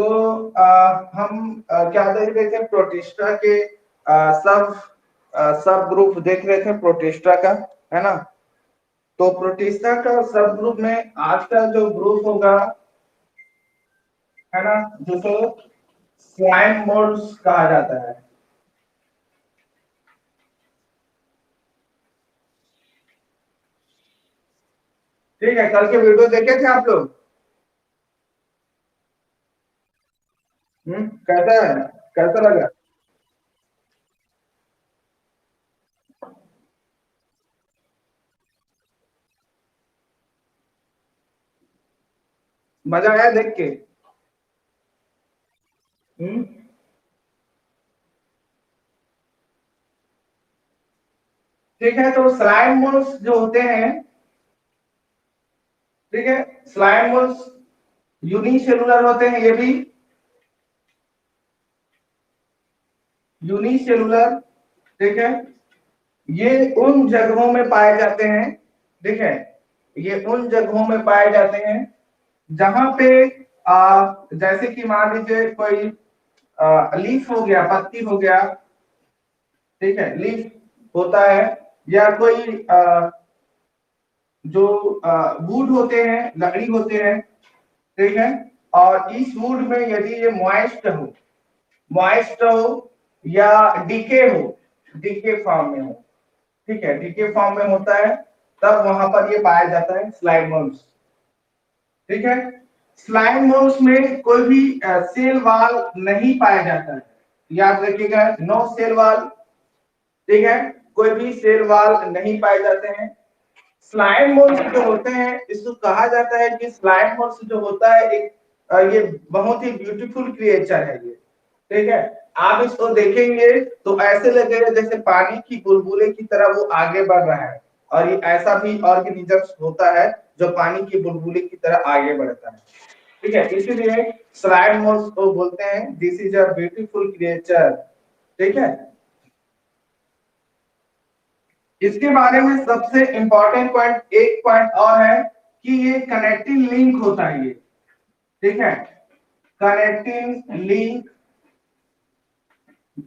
तो हम क्या देख रहे थे, प्रोटिस्टा के सब सब ग्रुप देख रहे थे प्रोटिस्टा का, है ना। तो प्रोटिस्टा का सब ग्रुप में आज का जो ग्रुप होगा, है ना, जिसे स्लाइम मोल्ड्स कहा जाता है। ठीक है, कल के वीडियो देखे थे आप लोग? कैसा है, कैसा लगा? मजा आया देख के? हम्म ठीक है, तो स्लाइम मोल्ड्स जो होते हैं, ठीक है, स्लाइम मोल्ड्स यूनिसेलुलर होते हैं, ये भी यूनिसेलुलर। ठीक है, ये उन जगहों में पाए जाते हैं, ठीक है, ये उन जगहों में पाए जाते हैं जहां पे जैसे कि मान लीजिए कोई लीफ हो गया, पत्ती हो गया, ठीक है, लीफ होता है, या कोई जो वुड होते हैं, लकड़ी होते हैं, ठीक है, और इस वुड में यदि ये मॉइस्ट हो या डीके हो, डीके फॉर्म में हो, ठीक है, डीके फॉर्म में होता है, तब वहां पर ये पाया जाता है स्लाइम मोल्ड्स। ठीक है, स्लाइम मोल्ड्स में कोई भी सेल वाल नहीं पाया जाता है, याद रखिएगा, नो सेल वाल। ठीक है, कोई भी सेल वाल नहीं पाए जाते हैं। स्लाइम मोल्ड्स जो होते हैं, इसको कहा जाता है कि स्लाइम मोल्ड्स जो होता है एक ये बहुत ही ब्यूटीफुल क्रिएचर है ये। ठीक है, आप इसको देखेंगे तो ऐसे लगेगा जैसे पानी की बुलबुले की तरह वो आगे बढ़ रहा है, और ये ऐसा भी ऑर्गेनिजम्स होता है जो पानी की बुलबुले की तरह आगे बढ़ता है। ठीक है, इसीलिए स्लाइम मोल्ड्स को बोलते हैं this is a beautiful creature. ठीक है, इसके बारे में सबसे इंपॉर्टेंट पॉइंट, एक पॉइंट और है कि ये कनेक्टिंग लिंक होता है ये। ठीक है, connecting link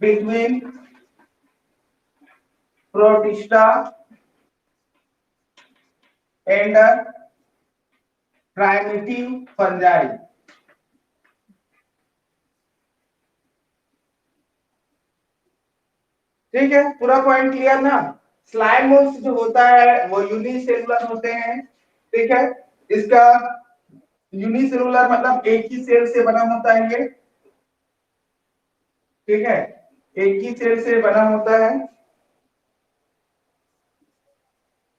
between protista and primitive fungi. ठीक है, पूरा पॉइंट क्लियर ना। स्लाइम मोल्ड्स जो होता है वो यूनिसेलुलर होते हैं। ठीक है, इसका यूनिसेलुलर मतलब एक ही सेल से बना होता है ये। ठीक है, एक ही सेल से बना होता है,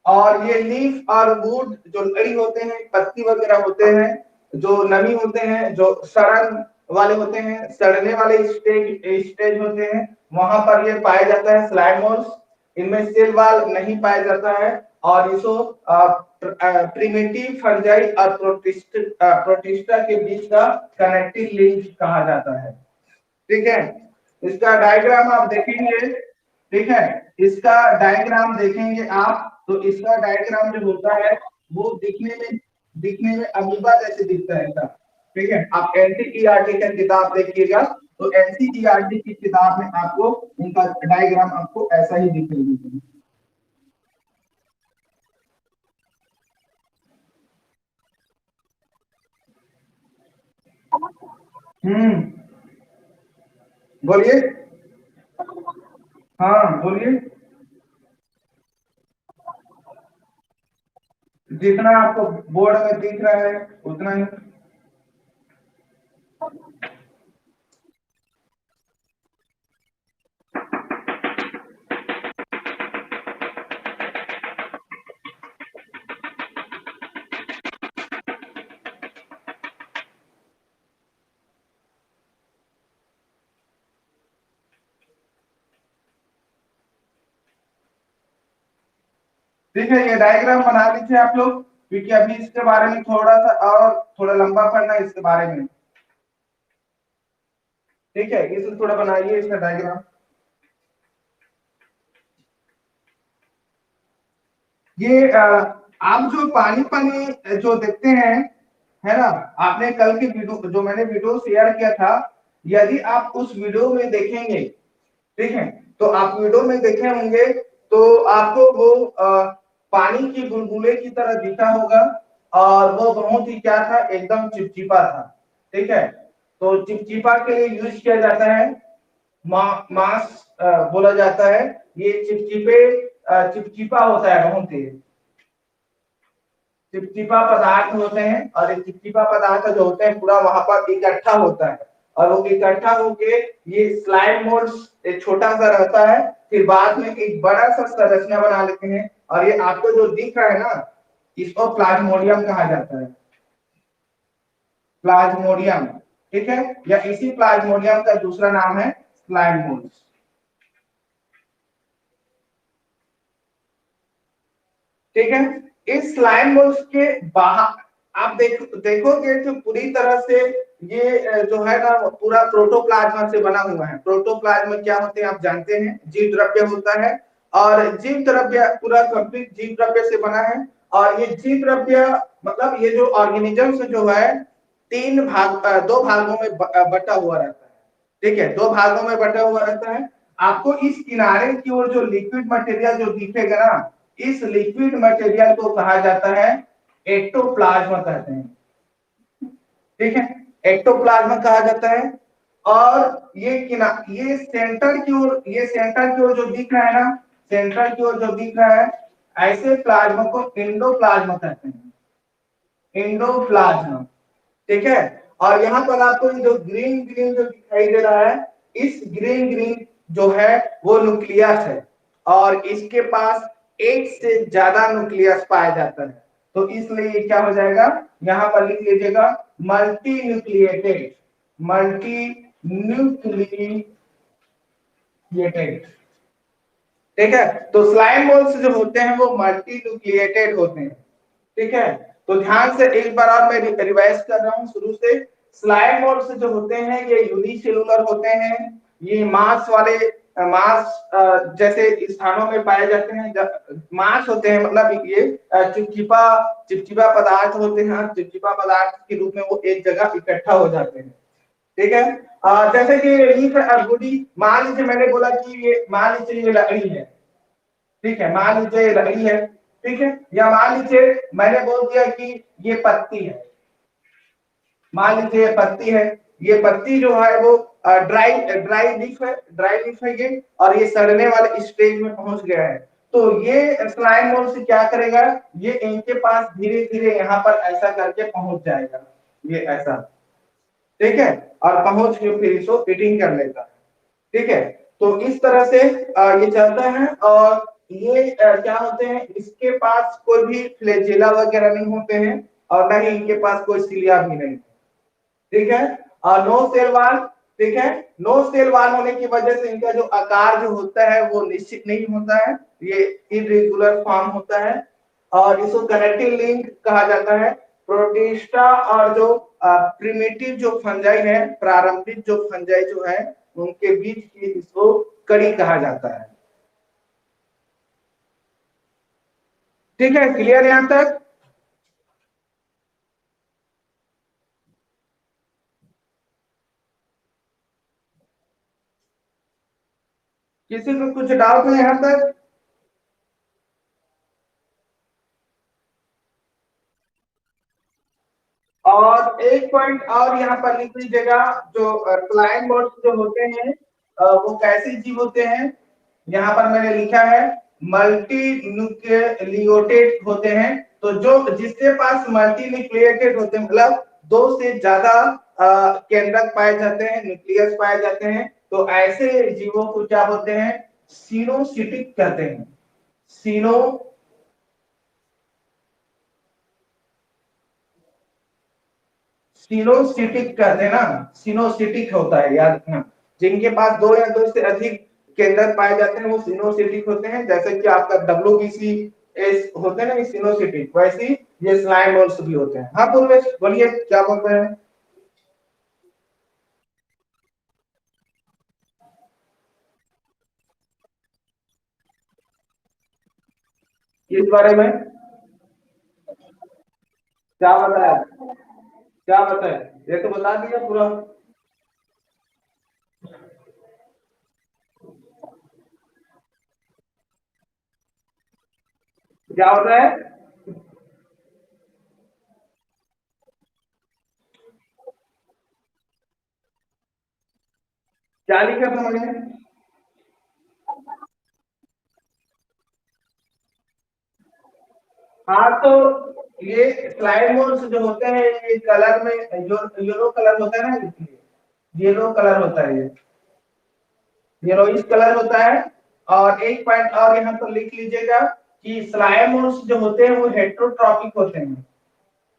और ये लीफ और वुड जो लड़ी होते हैं, पत्ती वगैरह होते हैं, जो नमी होते हैं, जो सड़न वाले होते हैं, सड़ने वाले स्टेज होते हैं, वहां पर ये पाया जाता है स्लाइम मोल्ड्स। इनमें सेल वाल नहीं पाया जाता है, और इसको प्रिमिटिव फंजाई और प्रोटिस्टा के बीच का कनेक्टिव लिंक कहा जाता है। ठीक है, इसका डायग्राम आप देखेंगे, ठीक है, इसका डायग्राम देखेंगे आप, तो इसका डायग्राम जो होता है वो दिखने में अमीबा जैसे दिखता है इसका। ठीक है, आप एनसीईआरटी का किताब देखिएगा, तो एनसीईआरटी की किताब में आपको इनका डायग्राम आपको ऐसा ही दिखेगा। हम्म बोलिए। हाँ बोलिए। जितना आपको बोर्ड में दिख रहा है उतना ही। ठीक है, ये डायग्राम बना लीजिए आप लोग, क्योंकि अभी इसके बारे में थोड़ा सा और थोड़ा लंबा पढ़ना है इसके बारे में। ठीक है, इसे थोड़ा बनाइए इसका डायग्राम। ये आप जो पानी पानी जो देखते हैं, है ना। आपने कल की वीडियो जो मैंने वीडियो शेयर किया था, यदि आप उस वीडियो में देखेंगे, ठीक है, तो आप वीडियो में देखे होंगे तो आपको वो पानी की बुलबुले की तरह दिखा होगा, और वो बहुत ही क्या था, एकदम चिपचिपा था। ठीक है, तो चिपचिपा के लिए यूज किया जाता है मास, बोला जाता है। ये चिपचिपा होता है, बहुत ही चिपचिपा पदार्थ होते हैं, और ये चिपचिपा पदार्थ जो होते हैं पूरा वहां पर इकट्ठा होता है, और वो इकट्ठा होके ये स्लाइम मोल्ड एक छोटा सा रहता है, फिर बाद में एक बड़ा सा संरचना बना लेते हैं, और ये आपको जो दिख रहा है ना, इसको प्लाज्मोडियम कहा जाता है। प्लाज्मोडियम, ठीक है, या इसी प्लाज्मोडियम का दूसरा नाम है स्लाइम मोल्ड। ठीक है, इस स्लाइम मोल्ड के बाहर आप देखोगे तो पूरी तरह से ये जो है ना पूरा प्रोटोप्लाज्मा से बना हुआ है। प्रोटोप्लाज्मा क्या होते हैं आप जानते हैं, जीव द्रव्य होता है, और जीव द्रव्य पूरा कंप्लीट जीव द्रव्य से बना है। और ये जीव द्रव्य मतलब ये जो ऑर्गेनिजम्स जो है दो भागों में बटा हुआ रहता है। ठीक है, दो भागों में बटा हुआ रहता है। आपको इस किनारे की ओर जो लिक्विड मटेरियल जो दिखेगा ना, इस लिक्विड मटेरियल को कहा जाता है एक्टोप्लाज्मा कहते हैं। ठीक है, एक्टोप्लाज्मा कहा जाता है। और ये सेंटर की ओर जो दिख रहा है ना, सेंटर की ओर जो दिख रहा है, ऐसे प्लाज्मा को एंडोप्लाज्मा कहते हैं, एंडोप्लाज्मा। ठीक है, और यहाँ पर आपको जो ग्रीन ग्रीन जो दिखाई दे रहा है, इस ग्रीन ग्रीन जो है वो न्यूक्लियस है, और इसके पास एक से ज्यादा न्यूक्लियस पाया जाता है। तो इसलिए क्या हो जाएगा, यहाँ पर लिख लीजिएगा मल्टी न्यूक्लिएटेड, मल्टी न्यूक्लिएटेड। ठीक है, तो स्लाइम मोल्स जो होते हैं वो मल्टी न्यूक्लिएटेड होते हैं। ठीक है, तो ध्यान से एक बार और मैं रिवाइज कर रहा हूं शुरू से। स्लाइम मोल्स जो होते हैं ये यूनिसेलुलर होते हैं, ये मांस वाले मांस जैसे स्थानों में पाए जाते हैं। मांस होते हैं मतलब ये चिपचिपा चिपचिपा पदार्थ होते हैं, चिपचिपा पदार्थ के रूप में वो एक जगह इकट्ठा हो जाते हैं। ठीक है, जैसे कि लीफ गुडी, मान लीजिए मैंने बोला कि ये मान लीजिए ये लकड़ी है। ठीक है, मान लीजिए ये लकड़ी है। ठीक है, या मान लीजिए मैंने बोल दिया कि ये पत्ती है। मान लीजिए ये पत्ती है, ये पत्ती जो है वो ड्राई ड्राई लीफ है, ड्राई लीफ है ये, और ये सड़ने वाले स्टेज में पहुंच गया है। तो ये स्लाइम मोल्ड से क्या करेगा, ये इनके पास धीरे धीरे यहाँ पर ऐसा करके पहुंच जाएगा, ये ऐसा। ठीक है, और पहुंच के फिर इसको फिटिंग कर लेता है। ठीक है, तो इस तरह से ये चलता है। और ये क्या होते हैं, इसके पास कोई भी फ्लैजेला वगैरह नहीं होते हैं, और ना ही इनके पास कोई सिलिया भी नहीं। ठीक है, और नो सेल वाल। ठीक है, नो सेल वाल होने की वजह से इनका जो आकार जो होता है वो निश्चित नहीं होता है, ये इरेगुलर फॉर्म होता है, और इसको कनेक्टिंग लिंक कहा जाता है। प्रोटिस्टा और जो प्रिमिटिव जो फंजाई है, प्रारंभिक जो फंजाई जो है, उनके बीच की इसको कड़ी कहा जाता है। ठीक है, क्लियर यहां तक। किसी को कुछ डाउट है यहां तक? और एक पॉइंट और यहाँ पर लिख लीजिएगा, जो क्लाइंट बोर्ड जो होते हैं वो कैसे जीव होते हैं। यहाँ पर मैंने लिखा है मल्टी न्यूक्लियोटेड होते हैं। तो जो जिसके पास मल्टी न्यूक्लियोटेड होते हैं मतलब दो से ज्यादा केंद्रक पाए जाते हैं, न्यूक्लियस पाए जाते हैं, तो ऐसे जीवों को क्या बोलते हैं, सिनोसिटिक कहते हैं। सिनो सिनोसिटिक कहते हैं ना, सिनोसिटिक होता है, याद रखना। जिनके पास दो या दो से अधिक केंद्रक पाए जाते हैं वो सिनोसिटिक होते हैं। जैसे कि आपका WBC एस होते हैं ना सिनोसिटिक, वैसे ही ये स्लाइम बॉल्स भी होते हैं। हाँ पूर्वेश बोलिए क्या बोल रहे हैं इस बारे में, क्या बताया? क्या बताए? ये तो बता दिया पूरा। क्या होता है? क्या लिखा था मैंने? हाँ तो ये स्लाइड मोड्स जो होते हैं ये कलर में येलो कलर होता है ना, येलो कलर होता है, येलोइश कलर होता है। और एक पॉइंट और यहाँ पर लिख लीजिएगा कि स्लाइड मोड्स जो होते हैं वो हेट्रोट्रॉपिक होते हैं।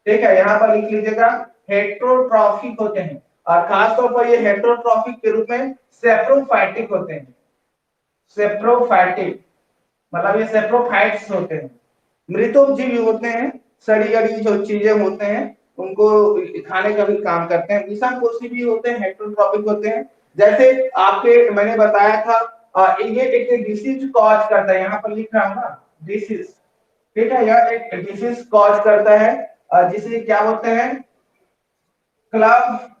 ठीक है, यहाँ पर लिख लीजिएगा हेट्रोट्रॉफिक होते हैं। और खासतौर पर ये हेट्रोट्रॉफिक के रूप में सेप्रोफाइटिक होते हैं। सेप्रोफाइटिक मतलब ये सेप्रोफाइट्स होते हैं, मृतोपजीवी होते हैं। सड़ी गली जो चीजें होते हैं उनको खाने का भी काम करते हैं। विषमपोषी भी होते हैं, हेट्रोट्रॉपिक होते हैं। जैसे आपके मैंने बताया था ये एक डिसीज कॉज करता है, यहाँ पर लिख रहा हूँ ना, डिसीज। ठीक है, यह एक डिसीज कॉज करता है जिसे क्या बोलते हैं? Club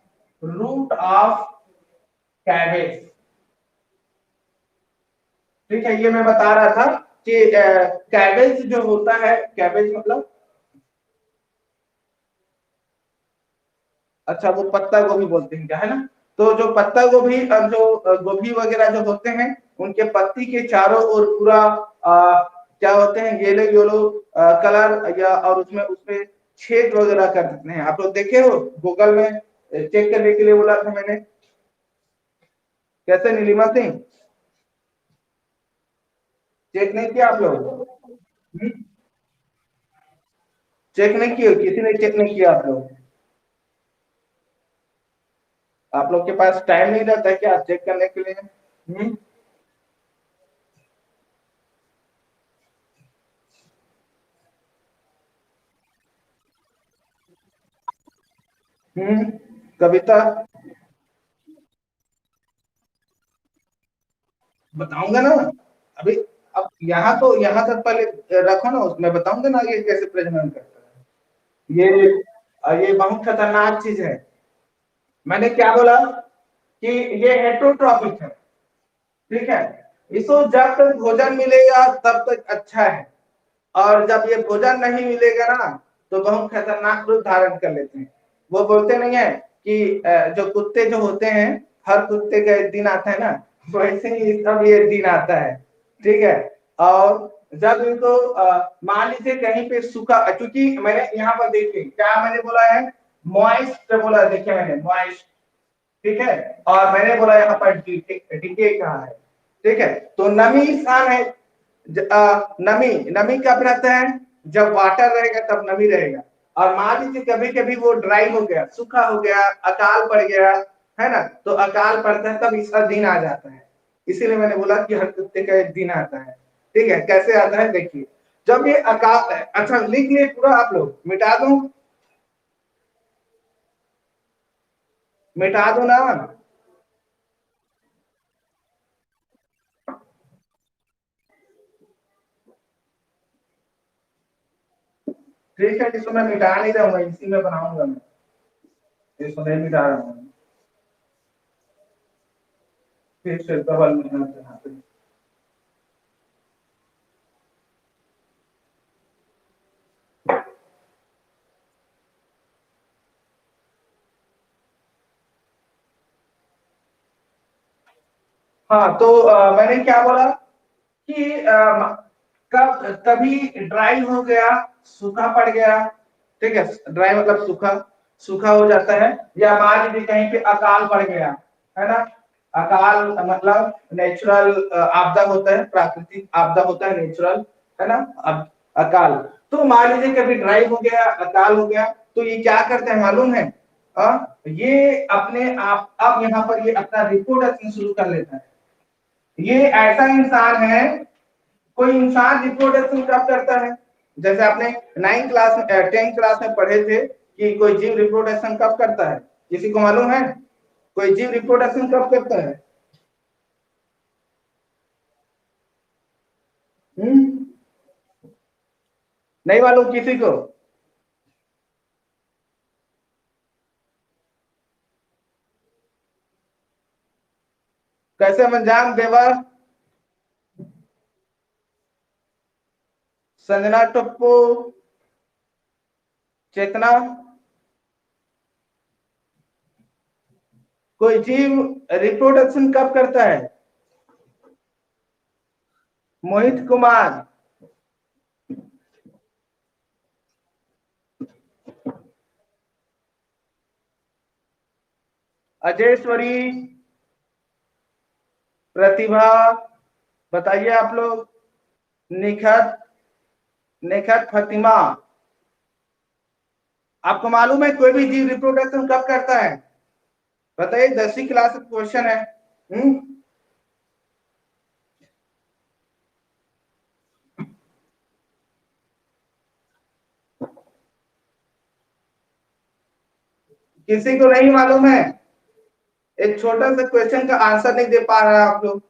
root of cabbage. ठीक है, ये मैं बता रहा था कि कैबेज जो होता है, कैबेज मतलब, अच्छा वो पत्ता गोभी बोलते हैं क्या, है ना? तो जो पत्ता गोभी और जो गोभी वगैरह जो होते हैं उनके पत्ती के चारों ओर पूरा क्या होते हैं, येलो येलो कलर, या और उसमें उसमें छेद वगैरह कर देते हैं। आप लोग देखे हो गूगल में, चेक करने के लिए बोला था मैंने। कैसे नीलिमा सिंह, चेक नहीं किया आप लोग? चेक नहीं किया, किसी ने चेक नहीं किया आप लोग? आप लोग के पास टाइम नहीं रहता है क्या चेक करने के लिए? हम्म। हम्म। कविता बताऊंगा ना अभी। अब यहाँ तो यहाँ तक पहले रखो ना, उसमें बताऊंगा ना ये कैसे प्रजनन करता है। ये बहुत खतरनाक चीज है। मैंने क्या बोला कि ये हेट्रोट्रॉपिक है। ठीक है, इसको जब तक भोजन मिलेगा तब तक अच्छा है, और जब ये भोजन नहीं मिलेगा ना तो बहुत खतरनाक रूप धारण कर लेते हैं। वो बोलते नहीं है कि जो कुत्ते जो होते हैं, हर कुत्ते का एक दिन आता है ना, वैसे ही इसका भी एक दिन आता है। ठीक है, और जब इनको मान लीजिए कहीं पे सूखा, क्योंकि मैंने यहाँ पर देखिए क्या मैंने बोला है, मॉइस्ट बोला, देखिए मैंने मॉइस्ट। ठीक है, और मैंने बोला यहाँ पर डीके कहा है। ठीक है, तो नमी स्थान है। नमी नमी कब रहता है? जब वाटर रहेगा तब नमी रहेगा। और मान लीजिए कभी कभी वो ड्राई हो गया, सूखा हो गया, अकाल पड़ गया, है ना, तो अकाल पड़ता है तब इसका दिन आ जाता है। इसीलिए मैंने बोला कि हर कुत्ते का एक दिन आता है। ठीक है, कैसे आता है देखिए। जब ये अकाल, अच्छा लिख लिए पूरा आप लोग, मिटा दूं? मिटा दो ना? ठीक है, इसको मैं मिटा नहीं रहा हूँ, इसी में बनाऊंगा मैं। इसको नहीं मिटा रहा हूँ। फिर से डबल मेहनत यहाँ पे। हाँ तो मैंने क्या बोला कि कब कभी ड्राई हो गया, सूखा पड़ गया। ठीक है, ड्राई मतलब सूखा, सूखा हो जाता है। या मान लीजिए कहीं पे अकाल पड़ गया, है ना। अकाल मतलब नेचुरल आपदा होता है, प्राकृतिक आपदा होता है, नेचुरल, है ना। अब अकाल, तो मान लीजिए कभी ड्राई हो गया, अकाल हो गया, तो ये क्या करते हैं मालूम है? ये अपने आप अब यहाँ पर ये अपना रिप्रोडक्शन शुरू कर लेता है। ये ऐसा इंसान है, कोई इंसान रिप्रोडक्शन कब करता है? जैसे आपने 9 क्लास 10 क्लास में पढ़े थे कि कोई जीव रिप्रोडक्शन कब करता है, किसी को मालूम है? कोई जीव रिप्रोडक्शन कब करता है? हम्म। नहीं मालूम किसी को? कैसे मंजाम देवर, संजना टप्पू, चेतना, कोई जीव रिप्रोडक्शन कब करता है? मोहित कुमार, अजयश्वरी, प्रतिभा, बताइए आप लोग, निखत, निखत फातिमा, आपको मालूम है कोई भी जीव रिप्रोडक्शन कब करता है? बताइए, 10वीं क्लास का क्वेश्चन है। किसी को नहीं मालूम है? एक छोटा सा क्वेश्चन का आंसर नहीं दे पा रहा है आप लोग।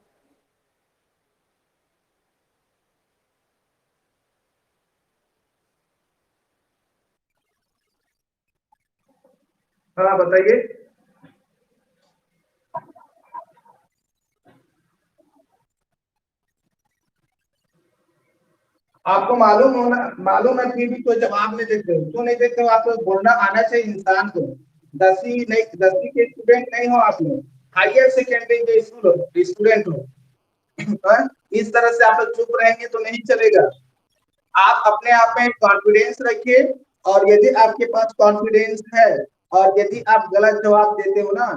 हाँ बताइए। आपको मालूम है फिर भी कोई जवाब नहीं देते हो, क्यों नहीं देते हो? आप लोग बोलना आना चाहिए इंसान को। 10वीं के स्टूडेंट नहीं हो आप लोग, हायर सेकेंडरी के स्टूडेंट हो। हाँ? इस तरह से आप लोग चुप रहेंगे तो नहीं चलेगा। आप अपने आप में कॉन्फिडेंस रखिए, और यदि आपके पास कॉन्फिडेंस है और यदि आप गलत जवाब देते हो ना,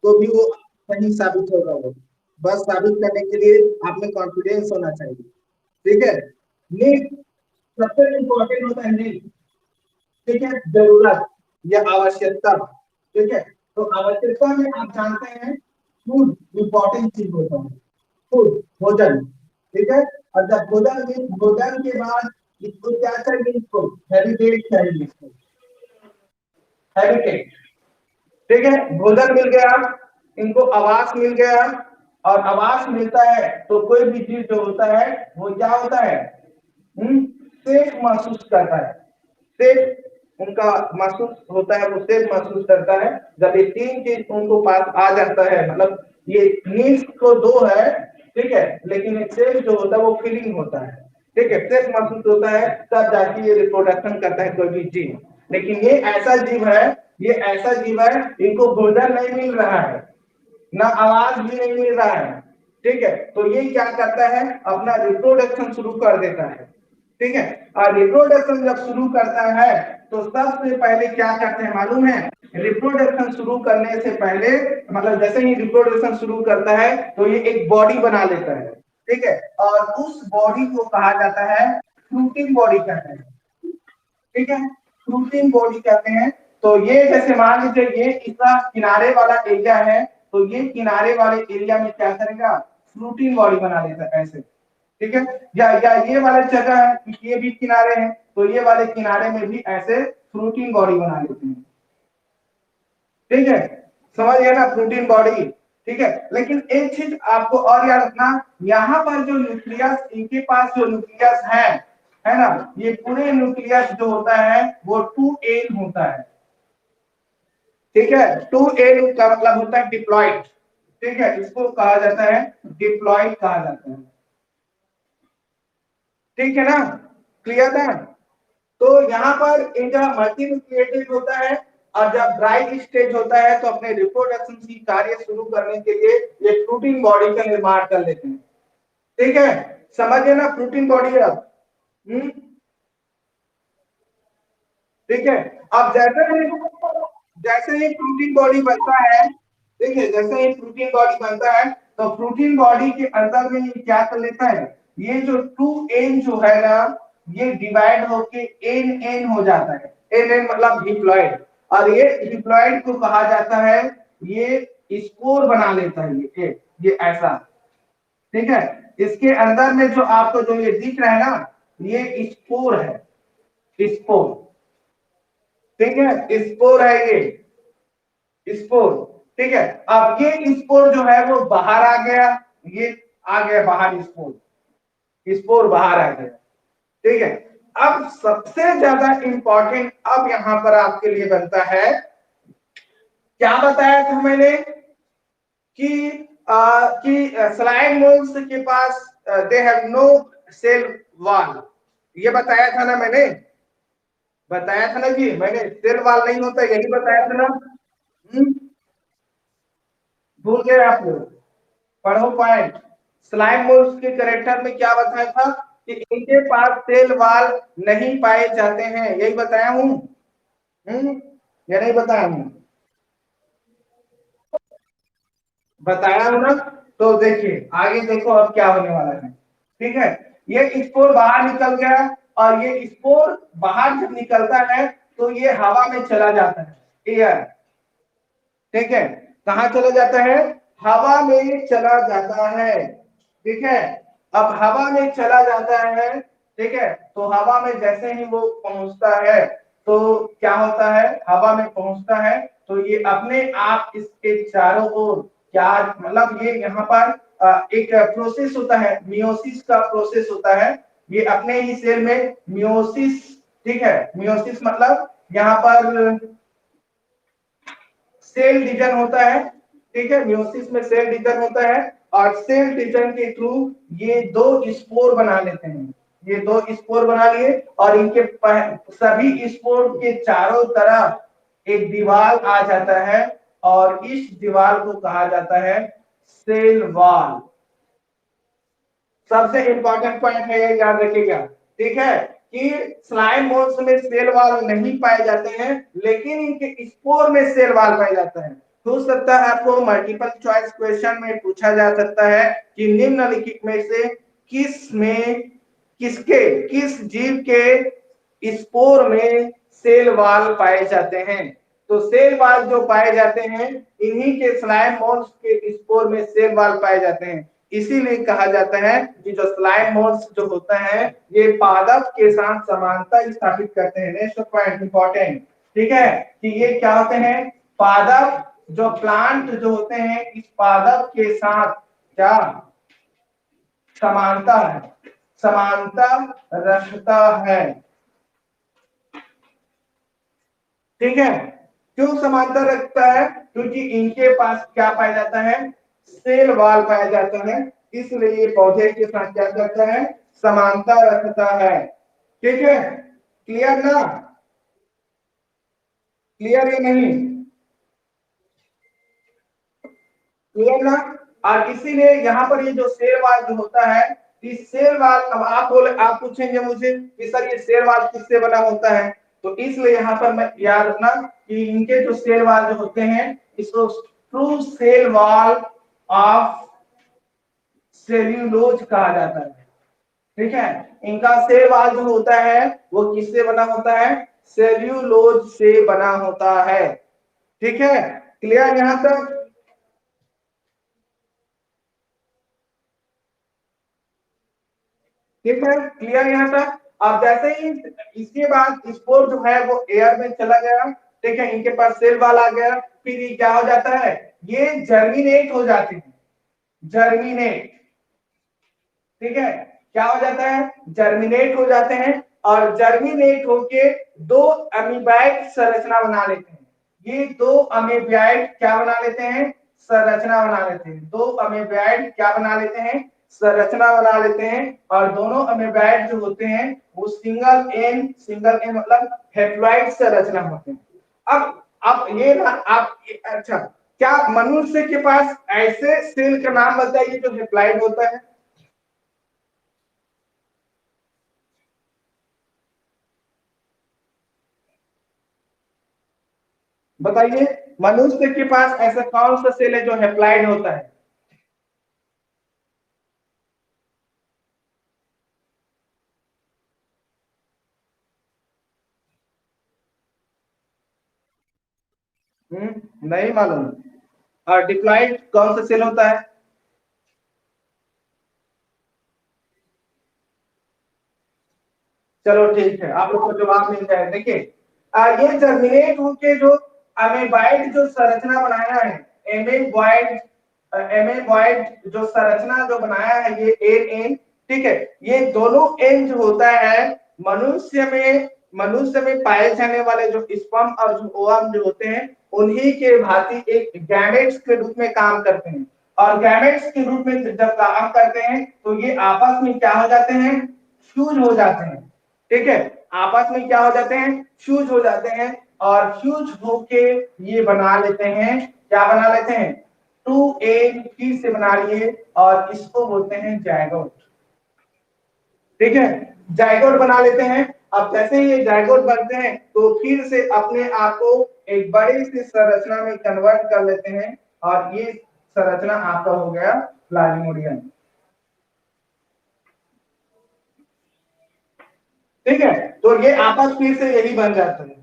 तो भी वो सही साबित होगा। वो बस साबित करने के लिए आप में कॉन्फिडेंस होना चाहिए। ठीक है। नीड सबसे इम्पोर्टेंट होता है, नीड। ठीक है, जरूरत या आवश्यकता। ठीक है, तो आवश्यकता में आप जानते हैं फूड इम्पोर्टेंट चीज होता है। फूड, भोजन। ठीक है, और जब भोजन के बाद इसको क्या चाहिए? इसको हैबिटेट चाहिए, इसको हैबिटेट। ठीक है, भोजन मिल गया, इनको आवास मिल गया, और आवास मिलता है तो कोई भी चीज जो होता है वो क्या होता है? सेफ महसूस करता है। सेफ उनका महसूस होता है, वो सेफ महसूस करता है जब ये तीन चीज उनको पास आ जाता है। मतलब ये नीड्स को दो है, ठीक है, लेकिन एक सेफ जो होता है वो फीलिंग होता है। ठीक है, सेफ महसूस होता है तब जाके ये रिप्रोडक्शन करता है कोई भी जीव। लेकिन ये ऐसा जीव है, ये ऐसा जीव है, इनको भोजन नहीं मिल रहा है, ना आवाज भी नहीं मिल रहा है। ठीक है, तो ये क्या करता है? अपना रिप्रोडक्शन शुरू कर देता है। ठीक है, और रिप्रोडक्शन जब शुरू करता है तो सबसे पहले क्या करते हैं मालूम है? रिप्रोडक्शन शुरू करने से पहले, मतलब जैसे ही रिप्रोडक्शन शुरू करता है तो ये एक बॉडी बना लेता है। ठीक है, और उस बॉडी को कहा जाता है फ्रूटिंग बॉडी कहते हैं। ठीक है, फ्रूटिंग बॉडी कहते हैं। तो ये जैसे मान लीजिए ये इसका किनारे वाला एरिया है, तो ये किनारे वाले एरिया में क्या करेगा? फ्रूटिंग बॉडी बना लेता है ऐसे। ठीक है, या ये वाले जगह है, ये भी किनारे हैं, तो ये वाले किनारे में भी ऐसे फ्रूटिंग बॉडी बना लेते हैं। ठीक है, समझ गए ना, प्रोटीन बॉडी। ठीक है, लेकिन एक चीज आपको और याद रखना, यहाँ पर जो न्यूक्लियस, इनके पास जो न्यूक्लियस है ना, ये पूरे न्यूक्लियस जो होता है वो 2n होता है। ठीक है, 2n का मतलब होता है डिप्लॉइड। ठीक है, इसको कहा जाता है डिप्लॉइड कहा जाता है। ठीक है ना, क्लियर है? तो यहाँ पर इनका मल्टी न्यूक्लिएटेड होता है, और जब ड्राई स्टेज होता है तो अपने रिप्रोडक्शन की कार्य शुरू करने के लिए ये प्रोटीन बॉडी का निर्माण कर लेते हैं। ठीक है, समझिए ना प्रोटीन बॉडी अब। ठीक है, अब जैसे ही प्रोटीन बॉडी बनता है, ठीक है, जैसे ही प्रोटीन बॉडी बनता है तो प्रोटीन बॉडी के अंदर में ये क्या कर लेता है? ये जो 2n जो है ना, ये डिवाइड होके n हो जाता है। n मतलब डिप्लॉइड, और ये डिप्लॉइड को कहा जाता है, ये स्पोर बना लेता है ये ऐसा। ठीक है, इसके अंदर में जो आपको जो ये दिख रहा है ना, ये स्पोर है, स्पोर। ठीक है, स्पोर है ये स्पोर। ठीक है, अब ये स्पोर जो है वो बाहर आ गया, ये आ गया बाहर स्पोर बाहर आ गया। ठीक है, अब सबसे ज्यादा इंपॉर्टेंट अब यहां पर आपके लिए बनता है, क्या बताया था मैंने कि कि स्लाइम मोल्स के पास they have no cell wall, ये बताया था ना मैंने, बताया था ना जी मैंने, सेल वॉल नहीं होता, यही बताया था ना। भूल गए आप लोग, पढ़ो पॉइंट। स्लाइम मोल्स के कैरेक्टर में क्या बताया था कि इनके पास सेल वॉल नहीं पाए जाते हैं, यही बताया हूं। या नहीं बताया हूं? बताया हूं ना। तो देखिए आगे देखो अब क्या होने वाला है। ठीक है, ये स्पोर बाहर निकल गया, और ये स्पोर बाहर जब निकलता है तो ये हवा में चला जाता है, एयर। ठीक है, कहाँ चला जाता है? हवा में चला जाता है। ठीक है, अब हवा में चला जाता है, ठीक है, तो हवा में जैसे ही वो पहुंचता है तो क्या होता है, हवा में पहुंचता है तो ये अपने आप इसके चारों ओर, क्या मतलब ये यहाँ पर एक प्रोसेस होता है, मियोसिस का प्रोसेस होता है, ये अपने ही सेल में मियोसिस, ठीक है, मियोसिस मतलब यहाँ पर सेल डिवीजन होता है। ठीक है, मियोसिस में सेल डिवीजन होता है, और सेल डिवीजन के थ्रू ये दो स्पोर बना लेते हैं, ये दो स्पोर बना लिए, और इनके सभी स्पोर के चारों तरफ एक दीवार आ जाता है, और इस दीवार को कहा जाता है सेल वॉल। सबसे इंपॉर्टेंट पॉइंट है ये, याद रखिएगा। ठीक है, कि स्लाइम मोल्स में सेल वॉल नहीं पाए जाते हैं, लेकिन इनके स्पोर में सेल वॉल पाया जाता है। हो सकता है आपको मल्टीपल चॉइस क्वेश्चन में पूछा जा सकता है कि निम्नलिखित में से किस जीव के स्पोर में सेल वॉल पाए जाते हैं? तो सेल वॉल जो पाए जाते हैं, इन्हीं के स्लाइम मोल्स के स्पोर में सेल वॉल पाए जाते हैं। इसीलिए कहा जाता है कि जो स्लाइम मोल्स जो होता है ये पादप के साथ समानता स्थापित करते हैं। नेक्स्ट पॉइंट इंपॉर्टेंट, ठीक है, कि ये क्या होते हैं? पादप, जो प्लांट जो होते हैं, इस पादप के साथ क्या समानता है, समानता रखता है। ठीक है, क्यों समानता रखता है? क्योंकि इनके पास क्या पाया जाता है? सेल वॉल पाया जाता है, इसलिए ये पौधे के साथ क्या करता है? समानता रखता है। ठीक है, क्लियर ना? क्लियर या नहीं? क्लियर ना? और इसीलिए यहाँ पर ये जो सेल वॉल जो होता है, इस सेल वॉल, अब आप पूछेंगे मुझे कि सर ये सेल वॉल किससे बना होता है, तो इसलिए यहाँ पर मैं याद रखना कि इनके जो सेल वॉल जो होते हैं, इसको true cell wall of cellulose कहा जाता है। ठीक है, इनका सेल वॉल जो होता है वो किससे बना होता है? सेल्यूलोज से बना होता है। ठीक है, क्लियर यहाँ तक? ठीक है, क्लियर यहाँ तक? अब जैसे ही इसके बाद स्पोर जो है वो एयर में चला गया, ठीक है, इनके पास सेल वॉल आ गया, फिर ये क्या हो जाता है? ये जर्मिनेट हो जाते हैं, जर्मिनेट। ठीक है, क्या हो जाता है? जर्मिनेट हो जाते हैं, और जर्मिनेट होके दो अमीबाइड संरचना बना लेते हैं। ये दो अमीबाइड क्या बना लेते हैं? संरचना बना लेते हैं। दो अमीबाइड क्या बना लेते हैं? संरचना बना लेते हैं, और दोनों अमीबाइड जो होते हैं वो सिंगल एन मतलब हेप्लॉइड संरचना होते हैं। अब ये ना आप, अच्छा, क्या मनुष्य के पास ऐसे सेल का नाम बताइए जो हेप्लॉइड होता है? बताइए, मनुष्य के पास ऐसा कौन सा सेल है जो हेप्लॉइड होता है? नहीं मालूम। और डिप्लॉइड कौन सा सेल होता है? चलो ठीक है, आप लोग को जवाब मिल जाए। देखिए, ये जर्मिनेट होके जो अमेबाइड जो संरचना बनाया है, एमेबॉइड, एमेबॉइड जो संरचना जो बनाया है, ये एन, ठीक है, ये दोनों एन जो होता है, मनुष्य में पाए जाने वाले जो स्पर्म और जो ओवम जो होते हैं, उन्हीं के भांति एक गैमेट्स के रूप में काम करते हैं। और गैमेट्स के रूप में जब काम करते हैं तो ये आपस में क्या हो जाते हैं, फ्यूज हो जाते हैं। ठीक है, आपस में क्या हो जाते हैं, फ्यूज हो जाते हैं, और फ्यूज होके ये बना लेते हैं, क्या बना लेते हैं, 2A फिर से बना लिए और इसको बोलते हैं जायगोट। ठीक है, जायगोट बना लेते हैं। अब जैसे ही ये जायगोट बनते हैं तो फिर से अपने आप को एक बड़ी सी संरचना में कन्वर्ट कर लेते हैं और ये संरचना आपका हो गया प्लाज्मोडियम। ठीक है, तो ये आपस फिर से यही बन जाता है।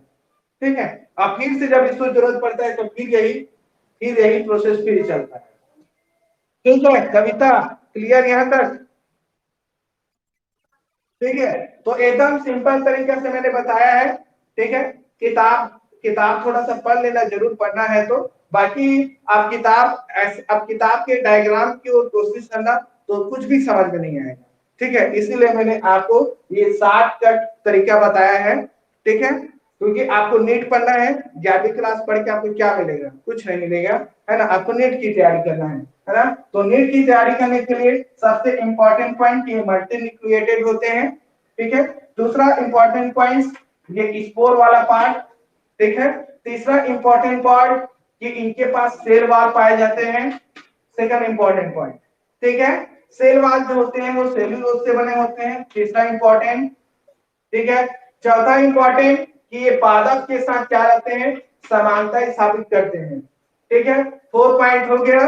ठीक है, अब फिर से जब इसको जरूरत पड़ता है तो फिर यही प्रोसेस फिर चलता है। ठीक है कविता, क्लियर यहाँ तक? ठीक है, तो एकदम सिंपल तरीके से मैंने बताया है। ठीक है, किताब किताब थोड़ा सा पढ़ लेना, जरूर पढ़ना है तो। बाकी आप किताब के डायग्राम की ओर कोशिश करना तो कुछ भी समझ में नहीं आएगा। ठीक है, इसीलिए मैंने आपको ये शॉर्टकट तरीका बताया है। ठीक है, क्योंकि आपको नीट पढ़ना है, 11वीं क्लास पढ़ के आपको क्या मिलेगा, कुछ नहीं मिलेगा, है ना। आपको नीट की तैयारी करना है ना। तो नीट की तैयारी करने के लिए सबसे इंपॉर्टेंट पॉइंट ये मल्टी न्यूक्लिएटेड होते हैं। ठीक है, दूसरा इंपॉर्टेंट पॉइंट ये स्पोर वाला पार्ट। ठीक है, तीसरा इंपॉर्टेंट पार्ट कि इनके पास सेल वाल पाए जाते हैं। सेकंड इंपॉर्टेंट पॉइंट, ठीक है, सेल वाल जो होते हैं वो सेल्यूलोज से बने होते हैं, तीसरा इंपॉर्टेंट। ठीक है, चौथा इंपॉर्टेंट कि ये पादप के साथ क्या रखते हैं, समानता स्थापित करते हैं। ठीक है, 4 पॉइंट हो गया।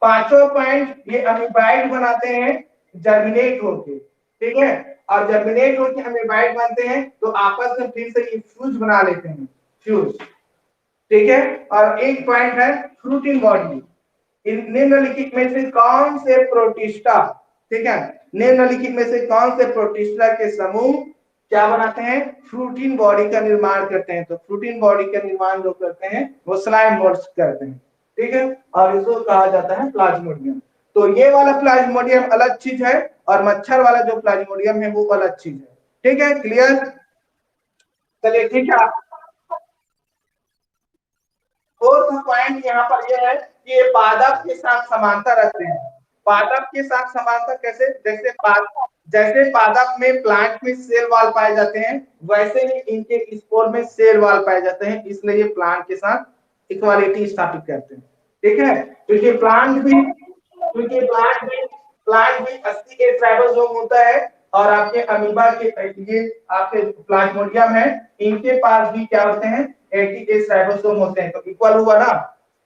पांचों पॉइंट ये अमीबाइड बनाते हैं जर्मिनेट होके। ठीक है, और जर्मिनेट होके अमीबाइड बनते हैं तो आपस में फिर से ये फ्यूज बना लेते हैं, फ्यूज। ठीक है, और एक पॉइंट है फ्रूटिंग बॉडी। निम्नलिखित में से कौन से प्रोटिस्टा, ठीक है, निम्नलिखित में से कौन से प्रोटिस्टा के समूह क्या बनाते हैं, फ्रूटिन बॉडी का निर्माण करते हैं। तो फ्रूटिन बॉडी का निर्माण जो करते हैं वो स्लाइम मोल्ड्स करते हैं। ठीक है, और इसको कहा जाता है प्लाज्मोडियम। तो ये वाला प्लाज्मोडियम अलग चीज है और मच्छर वाला जो प्लाज्मोडियम है वो अलग चीज है। ठीक है, क्लियर? चलिए ठीक है। फोर्थ पॉइंट यहाँ पर यह है कि ये पादप के साथ समानता रखते हैं। पादप के साथ समानता कैसे, जैसे पादप में प्लांट में सेल वाल पाए जाते हैं वैसे ही इनके स्पोर में सेल वाल पाए जाते हैं, इसलिए ये प्लांट के साथ इक्वालिटी स्थापित करते हैं। ठीक है, क्योंकि प्लांट भी 80 के ट्राइबोसोम होता है और आपके अमीबा के ये आपके प्लाज्मोडियम है, इनके पास भी क्या होते हैं, 80 के ट्राइबोसोम होते हैं। तो इक्वल हुआ ना।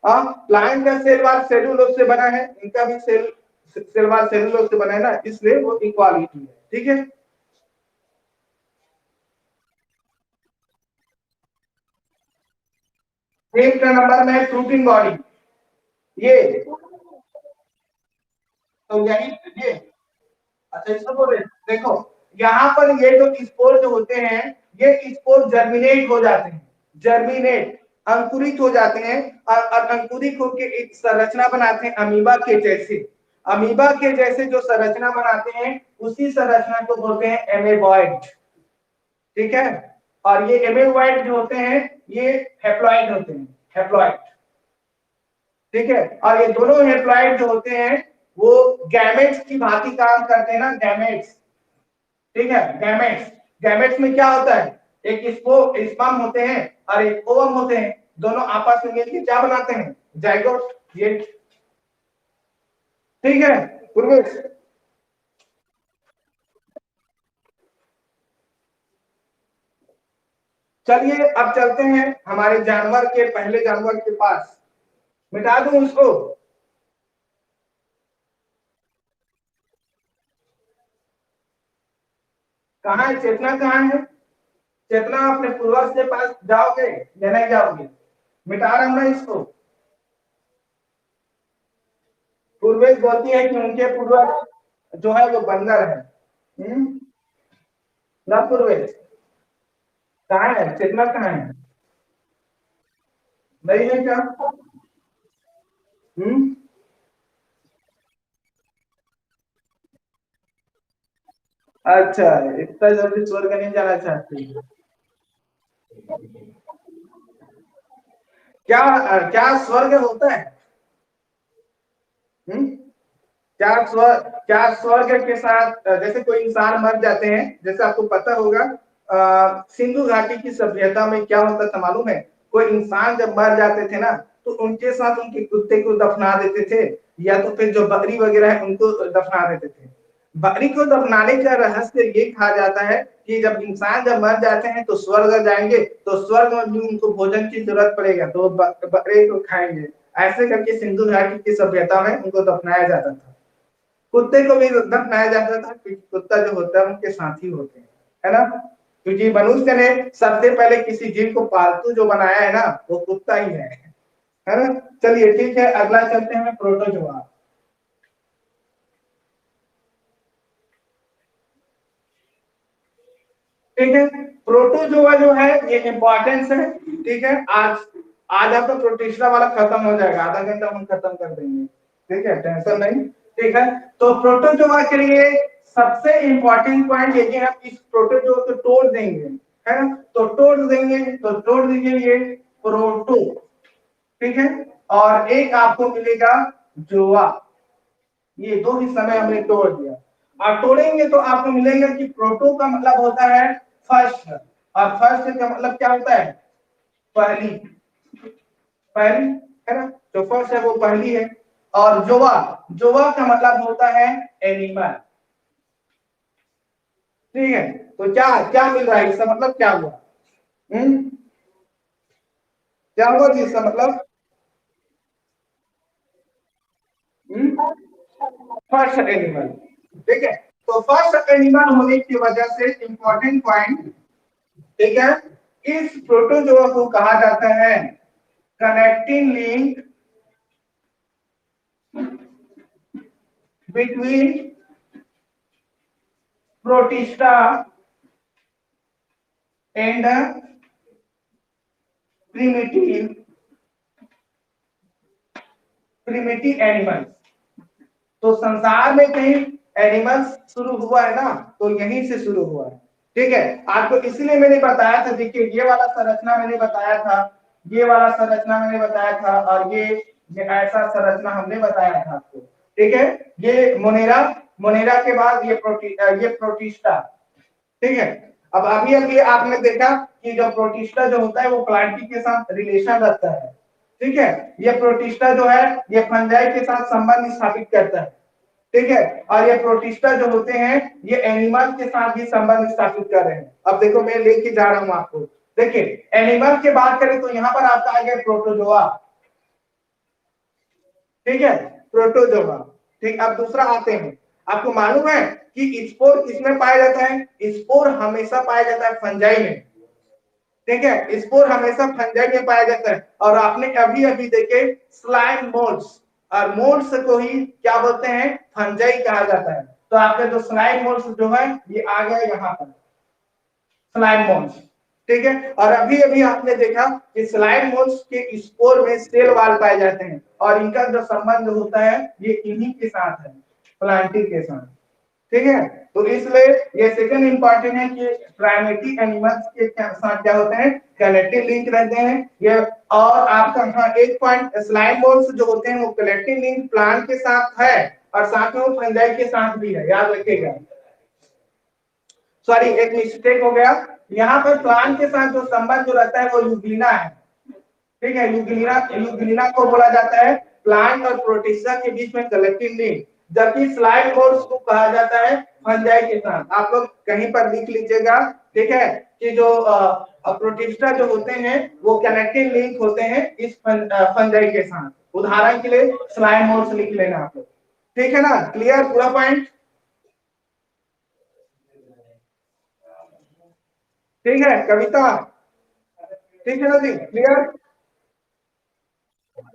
हाँ, प्लांट का सेल वाल सेलुलोज से बना है, इनका भी सेल वाल सेलुलोज से बना है ना, इसलिए वो इक्वालिटी है। ठीक है, फिफ्थ नंबर में फ्रूटिंग बॉडी। ये तो यही ये अच्छा इसको बोले, देखो यहाँ पर ये जो स्पोर जो होते हैं ये स्पोर जर्मिनेट हो जाते हैं, जर्मिनेट अंकुरित हो जाते हैं और अंकुरित होकर एक संरचना बनाते हैं अमीबा के जैसे। अमीबा के जैसे जो संरचना बनाते हैं उसी संरचना को बोलते हैं एमेबॉइड। ठीक है, और ये एमेबॉइड जो होते हैं ये हेप्लॉइड होते हैं, हेप्लॉइड। ठीक है, और ये दोनों हेप्लॉइड जो होते हैं वो गैमेट्स की भांति काम करते हैं ना, गैमेट्स। ठीक है, गैमेट्स, गैमेट्स में क्या होता है, एक स्पर्म होते हैं और एक ओवम होते हैं, दोनों आपस में मिलकर क्या बनाते हैं, जाइगोट। ये ठीक है पूर्वेश। चलिए अब चलते हैं हमारे जानवर के, पहले जानवर के पास। मिटा दूं उसको? कहाँ है चेतना, कहाँ है चेतना? अपने पूर्वज के पास जाओगे या नहीं जाओगे? मिटा रहा हूं ना इसको। पूर्वेश बोलती है कि उनके पूर्वज जो है वो बंदर है। ना पूर्वेश, कहाँ है चेतना, कहाँ है? नहीं है क्या? हम्म, अच्छा, इतना जल्दी स्वर्ग नहीं जाना चाहती? क्या क्या स्वर्ग होता है? क्या स्वर्ग के साथ जैसे कोई इंसान मर जाते हैं, जैसे आपको पता होगा सिंधु घाटी की सभ्यता में क्या होता था मालूम है? कोई इंसान जब मर जाते थे ना, तो उनके साथ उनके कुत्ते को दफना देते थे, या तो फिर जो बकरी वगैरह है उनको दफना देते थे। बकरी को दफनाने का रहस्य ये कहा जाता है कि जब इंसान जब मर जाते हैं तो स्वर्ग जाएंगे, तो स्वर्ग में भी उनको भोजन की जरूरत पड़ेगा तो बकरे को खाएंगे। ऐसे करके सिंधु घाटी की सभ्यता में उनको दफनाया जाता था। कुत्ते को भी दफनाया जाता था क्योंकि कुत्ता जो होता है उनके साथी होते हैं, है ना? क्योंकि मनुष्य ने सबसे पहले किसी जीव को पालतू जो बनाया है ना, वो कुत्ता ही है ना? चलिए ठीक है, अगला चलते हैं प्रोटोजोआ। ठीक है, प्रोटोजोआ जो है ये इंपॉर्टेंस है। ठीक है, आज आज आपका प्रोटिस्टा वाला खत्म हो जाएगा, आधा घंटा हम खत्म कर देंगे। ठीक है, टेंशन नहीं। ठीक है, तो प्रोटोजोआ के लिए सबसे इंपॉर्टेंट पॉइंट ये कि हम इस प्रोटोजोआ को तोड़ देंगे, है ना? तो तोड़ दीजिए ये प्रोटो। ठीक है, और एक आपको मिलेगा जोआ। ये दो हिस्सा में हमने तोड़ दिया, और तोड़ेंगे तो आपको मिलेगा कि प्रोटो का मतलब होता है फर्स्ट, और फर्स्ट का मतलब क्या होता है? पहली। पहली, है ना? तो फर्स्ट है वो पहली है। और जोवा, जोवा का मतलब होता है एनिमल। ठीक है, तो क्या क्या मिल रहा है इसका मतलब क्या हुआ? क्या हुआ जी इसका मतलब? First animal. ठीक है, तो फर्स्ट एनिमल होने की वजह से इंपॉर्टेंट पॉइंट, ठीक है, इस प्रोटोजोआ को कहा जाता है connecting link between protista and primitive primitive animals. तो संसार में कहीं एनिमल्स शुरू हुआ है ना, तो यहीं से शुरू हुआ है। ठीक है, आपको इसलिए मैंने बताया था, देखिए ये वाला संरचना मैंने बताया था, ये वाला संरचना मैंने बताया था, और ये ऐसा संरचना हमने बताया था आपको। ठीक है, ये मोनेरा, मोनेरा के बाद ये प्रोटिस्टा। ठीक है, अब अभी अभी आपने देखा कि जो प्रोटिस्टा जो होता है वो प्लांटी के साथ रिलेशन रखता है। ठीक है, ये प्रोटिस्टा जो है ये फंजाई के साथ संबंध स्थापित करता है। ठीक है, और ये प्रोटिस्टा जो होते हैं ये एनिमल के साथ भी संबंध स्थापित कर रहे हैं। अब देखो मैं लेके जा रहा हूं आपको, देखिए एनिमल की बात करें तो यहाँ पर आपका आ गया प्रोटोजोआ। ठीक है, प्रोटोजोआ। ठीक, अब दूसरा आते हैं। आपको मालूम है कि स्पोर किसमें पाया जाता है? स्पोर हमेशा पाया जाता है फंजाई में। ठीक है, स्पोर हमेशा फंजाई में पाया जाता है। और आपने अभी अभी देखे स्लाइम मोल्ड्स, और मोल्ड्स को ही क्या बोलते हैं? फंजाई कहा जाता है। तो आपका जो स्लाइम मोल्ड्स जो है ये आ गया यहाँ पर, स्लाइम मोल्ड्स। ठीक है, और अभी अभी आपने देखा कि स्लाइम मोल्ड्स के स्पोर में सेल वाल पाए जाते हैं, और इनका जो संबंध होता है ये इन्हीं के साथ है, प्लांटिंग के साथ। ठीक है, तो इसलिए ये सेकंड इंपॉर्टेंट है कि प्राइमेटी एनिमल्स के साथ क्या होते हैं? कलेक्टिव लिंक रहते हैं ये। और आपका हाँ एक पॉइंट, स्लाइम मोल्ड्स जो होते हैं वो कलेक्टिव लिंक प्लांट के साथ है, और साथ में वो फंजाई के साथ भी है, याद रखिएगा। सॉरी, एक मिस्टेक हो गया, यहाँ पर प्लांट के साथ जो संबंध जो रहता है वो यूग्लिना है। ठीक है, यूग्लिना, यूग्लिना को बोला जाता है प्लांट और प्रोटिस्टा के बीच में कलेक्टिव लिंक, जबकि स्लाइम मोल्ड्स को कहा जाता है फंजाई के साथ। आप लोग कहीं पर लिख लीजिएगा। ठीक है, कि जो प्रोटिस्टा जो होते हैं वो कनेक्टिव लिंक होते हैं इस फंजाई के साथ। उदाहरण के लिए स्लाइम मोल्ड्स लिख लेना आप लोग। ठीक है ना, क्लियर पूरा पॉइंट? ठीक है कविता, ठीक है ना जी, क्लियर?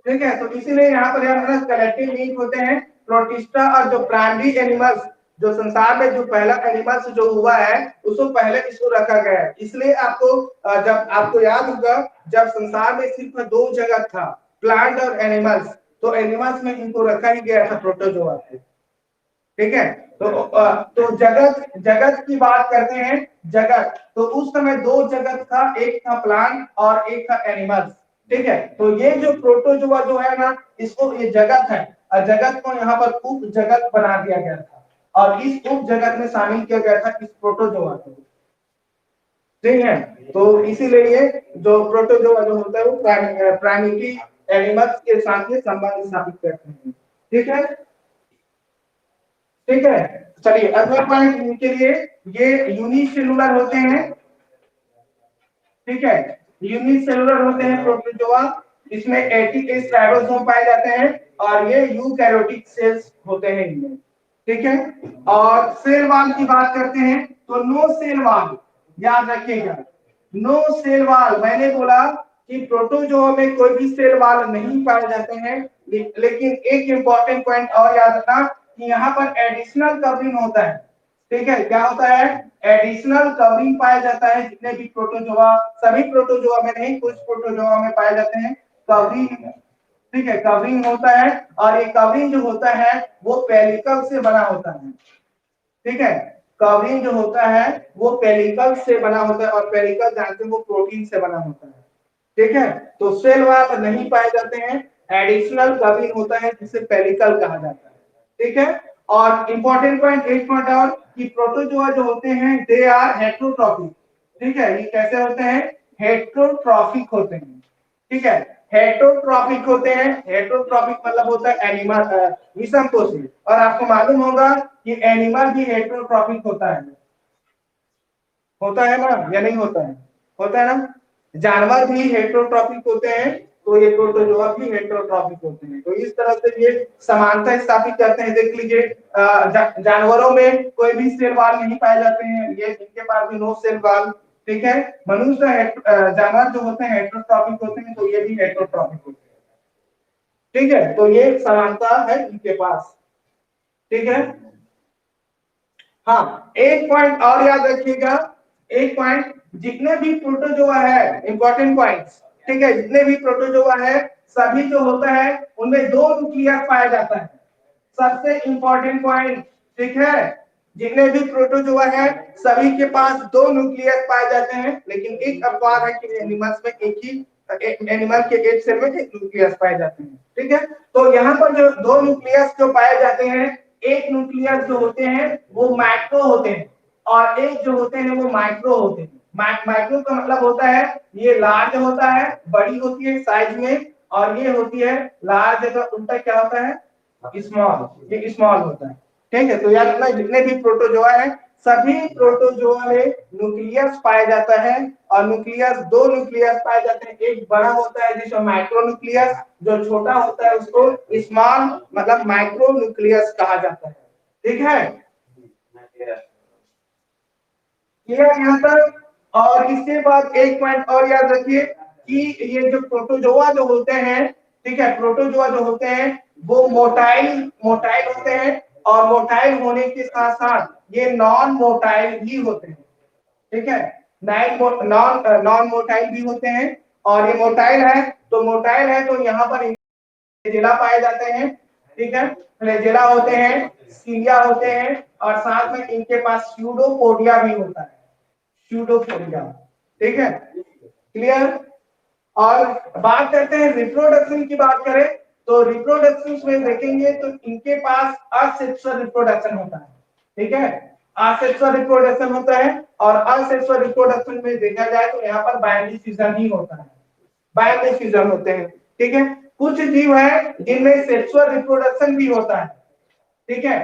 ठीक है, तो इसीलिए यहाँ पर यार कलेक्टिव लिंक होते हैं प्रोटिस्टा और जो प्राइमरी एनिमल्स, जो संसार में जो पहला एनिमल्स जो हुआ है उसको पहले इसको रखा गया है। इसलिए आपको जब आपको याद होगा जब संसार में सिर्फ दो जगत था, प्लांट और एनिमल्स, तो एनिमल्स में इनको रखा ही गया था प्रोटोजोआ को। ठीक है, तो जगत जगत की बात करते हैं। जगत, तो उस समय दो जगत था, एक था प्लांट और एक था एनिमल्स। ठीक है, तो ये जो प्रोटोजोआ जो है ना, इसको ये जगत है, जगत को यहाँ पर उप जगत बना दिया गया था और इस उप जगत में शामिल किया गया था इस प्रोटोजोआ को। ठीक है, तो इसीलिए जो प्रोटोजोआ जो होता है वो प्राइमेरी एनिमल्स के साथ में संबंध स्थापित करते हैं। ठीक है, ठीक है। चलिए अगला पॉइंट के लिए, ये यूनिसेलुलर होते हैं। ठीक है, यूनिसेलुलर होते हैं प्रोटोजोआ, इसमें 88 राइबोसोम पाए जाते हैं और ये यूकैरियोटिक सेल्स होते हैं इनमें। ठीक है, और सेल वॉल की बात करते हैं तो नो सेल वॉल, याद रखिएगा नो सेल वॉल। मैंने बोला कि प्रोटोजोआ में कोई भी सेल वॉल नहीं पाए जाते हैं, लेकिन एक इंपॉर्टेंट पॉइंट और याद रखना कि यहाँ पर एडिशनल कवरिंग होता है। ठीक है, क्या होता है, एडिशनल कवरिंग पाया जाता है जितने भी प्रोटोजोआ, सभी प्रोटोजोआ में नहीं, कुछ प्रोटोजोआ में पाए जाते हैं कवरिंग। ठीक है, कवरिंग होता है और ये कवरिंग जो होता है वो पेलिकल से बना होता है। ठीक है, कवरिंग जो होता है वो पेलिकल से बना होता है और पेलिकल जानते हैं वो प्रोटीन से बना होता है। ठीक है, तो सेल वॉल नहीं पाए जाते हैं, एडिशनल कवरिंग होता है जिसे पेलिकल कहा जाता है। ठीक है, और इंपॉर्टेंट पॉइंट एक पॉइंट और कि प्रोटोजोआ जो होते हैं दे आर हेटेरोट्रॉफिक। ठीक है, ये कैसे होते हैं, हेटेरोट्रॉफिक होते हैं। ठीक है, हेटेरोट्रॉफिक होते हैं, हेटेरोट्रॉफिक मतलब होता है एनिमल विषमपोषी, और आपको मालूम होगा कि एनिमल भी हेटेरोट्रॉफिक होता है ना या नहीं होता है, होता है ना, जानवर भी हेटेरोट्रॉफिक होते हैं, तो ये प्रोटोजोआ भी हेटेरोट्रॉफिक होते हैं। तो इस तरह से ये समानता स्थापित करते हैं। देख लीजिए जानवरों में कोई भी सेल वॉल नहीं पाए जाते हैं, ये इनके पास भी नो सेल वॉल। ठीक है, मनुष्य जानवर जो होते हैं हेटेरोट्रॉफिक होते हैं, तो ये भी हेटेरोट्रॉफिक होते हैं। ठीक है, तो ये समानता है इनके पास। ठीक है, हाँ एक पॉइंट और याद रखिएगा, एक पॉइंट, जितने भी प्रोटोजोआ है, इंपॉर्टेंट पॉइंट्स। ठीक है, जितने भी प्रोटोजोआ है सभी जो होता है उनमें दो न्यूक्लियस पाया जाता है, सबसे इंपॉर्टेंट पॉइंट। ठीक है, जितने भी प्रोटोजोआ है सभी के पास दो न्यूक्लियस पाए जाते हैं, लेकिन एक अपवाद है कि एनिमल्स में एक ही एनिमल के एक सेल में एक न्यूक्लियस पाए जाते हैं। ठीक है, तो यहाँ पर जो दो न्यूक्लियस जो पाए जाते हैं, एक न्यूक्लियस जो होते हैं वो मैक्रो होते हैं और एक जो होते हैं वो माइक्रो होते हैं। माइक्रो का मतलब होता है ये लार्ज होता है, बड़ी होती है साइज में, और ये होती है लार्ज का उल्टा क्या होता है, स्मॉल, ये स्मॉल होता है। ठीक है, तो याद रखना जितने भी प्रोटोजोआ है सभी प्रोटोजोआ में न्यूक्लियस पाया जाता है, और न्यूक्लियस दो न्यूक्लियस पाए जाते हैं, एक बड़ा होता है जिसमें माइक्रो न्यूक्लियस, जो छोटा होता है उसको स्मॉल मतलब माइक्रो न्यूक्लियस कहा जाता है। ठीक है, क्लियर यहाँ तक। और इसके बाद एक पॉइंट और याद रखिए कि ये जो प्रोटोजोआ जो होते हैं, ठीक है, प्रोटोजोआ जो होते हैं वो मोटाइल मोटाइल होते हैं, और मोटाइल होने के साथ साथ ये नॉन मोटाइल भी होते हैं। ठीक है, नॉन नॉन मोटाइल भी होते हैं, और ये मोटाइल है, तो मोटाइल है तो यहाँ पर फ्लैजेला पाए जाते हैं। ठीक है, फ्लैजेला होते हैं, सीलिया होते हैं, और साथ में इनके पास स्यूडोपोडिया भी होता है, स्यूडोपोडिया। ठीक है, क्लियर। और बात करते हैं रिप्रोडक्शन की, बात करें तो रिप्रोडक्शन में देखेंगे तो इनके पास असेक्सुअल रिप्रोडक्शन होता है। ठीक है, असेक्सुअल रिप्रोडक्शन होता है, और असेक्सुअल रिप्रोडक्शन में देखा जाए तो यहाँ पर बाइनरी फिजन ही होता है, बाइनरी फिजन होते हैं। ठीक है, कुछ जीव है जिनमें सेक्सुअल रिप्रोडक्शन भी होता है। ठीक है,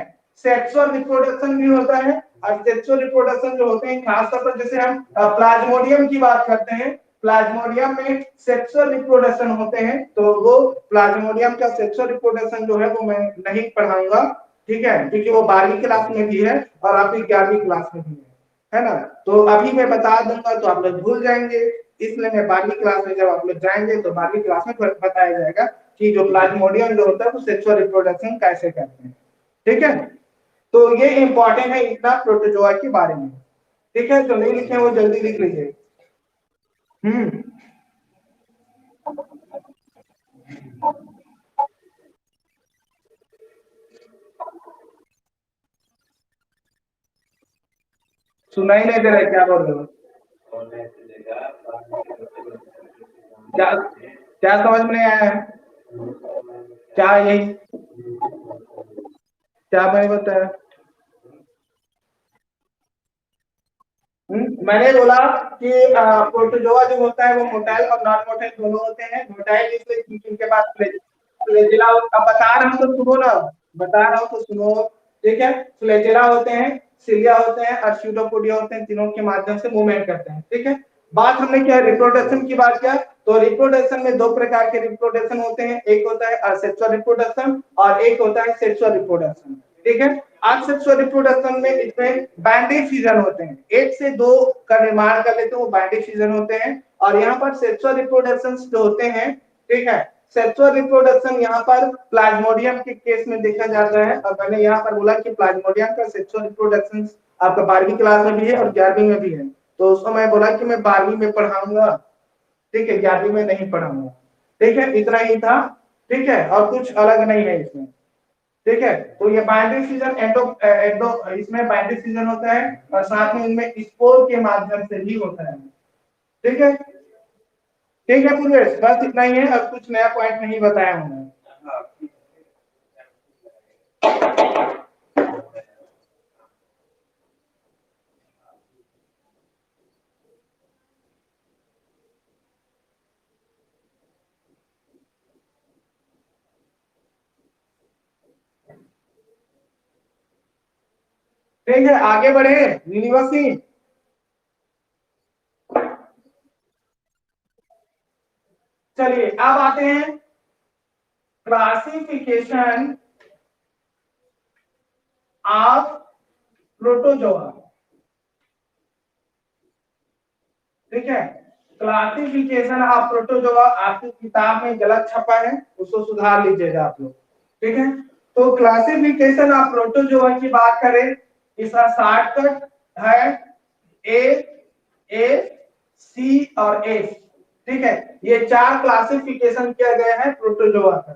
सेक्सुअल रिप्रोडक्शन भी होता है, और सेक्सुअल रिप्रोडक्शन जो होते हैं खासतौर पर जैसे हम प्लाज्मोडियम की बात करते हैं, प्लाज्मोडियम में सेक्सुअल रिप्रोडक्शन होते हैं, तो वो प्लाज्मोडियम का सेक्सुअल रिप्रोडक्शन जो है वो मैं नहीं पढ़ाऊंगा। ठीक है, क्योंकि वो 12वीं क्लास में भी है और आपकी 11वीं क्लास में भी है ना, तो अभी मैं बता दूंगा तो आप लोग भूल जाएंगे, इसलिए मैं 12वीं क्लास में जब आप लोग जाएंगे तो 12वीं क्लास में बताया जाएगा कि जो प्लाज्मोडियम जो होता है वो सेक्सुअल रिप्रोडक्शन कैसे करते हैं। ठीक है, तो ये इंपॉर्टेंट है इतना प्रोटोजोआ के बारे में। ठीक है, तो नहीं लिखे वो जल्दी लिख लीजिए। हम्म, सुनाई नहीं दे रहा है, क्या बोल रहे हो, क्या क्या समझ में नहीं आया है, क्या यही क्या मैंने बताया? मैंने बोला कि प्रोटोजोआ जो होता है वो मोटाइल और नॉन मोटाइल दोनों होते हैं। मोटाइल इसलिए क्योंकि इनके पास फ्लैजेला, अब बता रहा हूँ तो सुनो ना, बता रहा हूँ तो सुनो। ठीक है, फ्लैजेला होते हैं, सिलिया होते हैं और स्यूडोपोडिया होते हैं, तीनों के माध्यम से मूवमेंट करते हैं। ठीक है, बात हमने क्या रिप्रोडक्शन की बात किया, तो रिप्रोडक्शन में दो प्रकार के रिप्रोडक्शन होते हैं, एक होता है असेक्सुअल रिप्रोडक्शन और एक होता है सेक्सुअल रिप्रोडक्शन। ठीक है, असेक्सुअल रिप्रोडक्शन में इसमें बाइंडिंग सीजन होते हैं, एक से दो का निर्माण कर लेते हैं, वो बाइंडिंग सीजन होते हैं। और यहाँ पर सेक्सुअल रिप्रोडक्शन जो होते हैं, ठीक है, सेक्सुअल रिप्रोडक्शन यहाँ पर प्लाज्मोडियम के केस में देखा जाता है। और मैंने यहाँ पर बोला कि प्लाज्मोडियम का सेक्सुअल रिप्रोडक्शन आपका 12वीं क्लास में भी है और 11वीं में भी है, तो उसको मैं बोला कि मैं 12वीं में पढ़ाऊंगा। ठीक है, 11वीं में नहीं पढ़ाऊंगा। ठीक है, इतना ही था। ठीक है, और कुछ अलग नहीं है इसमें। ठीक है, तो ये बाइंडिंग सीजन एंडो एंडो इसमें बाइंडिंग सीजन होता है और साथ में इनमें स्पोर के माध्यम से भी होता है। ठीक है, ठीक है पूर्वेश, बस इतना ही है, और कुछ नया पॉइंट नहीं बताया हूं मैं। ठीक है, आगे बढ़े यूनिवर्सिटी। चलिए अब आते हैं क्लासिफिकेशन ऑफ प्रोटोजोआ। ठीक है, क्लासिफिकेशन ऑफ प्रोटोजोआ आपकी किताब में गलत छपा है, उसको सुधार लीजिएगा आप लोग। ठीक है, तो क्लासिफिकेशन ऑफ प्रोटोजोआ की बात करें, इसका शॉर्टकट है ए, ए, सी और एस। ठीक है, ये चार क्लासिफिकेशन किया गया है प्रोटोजोआ का।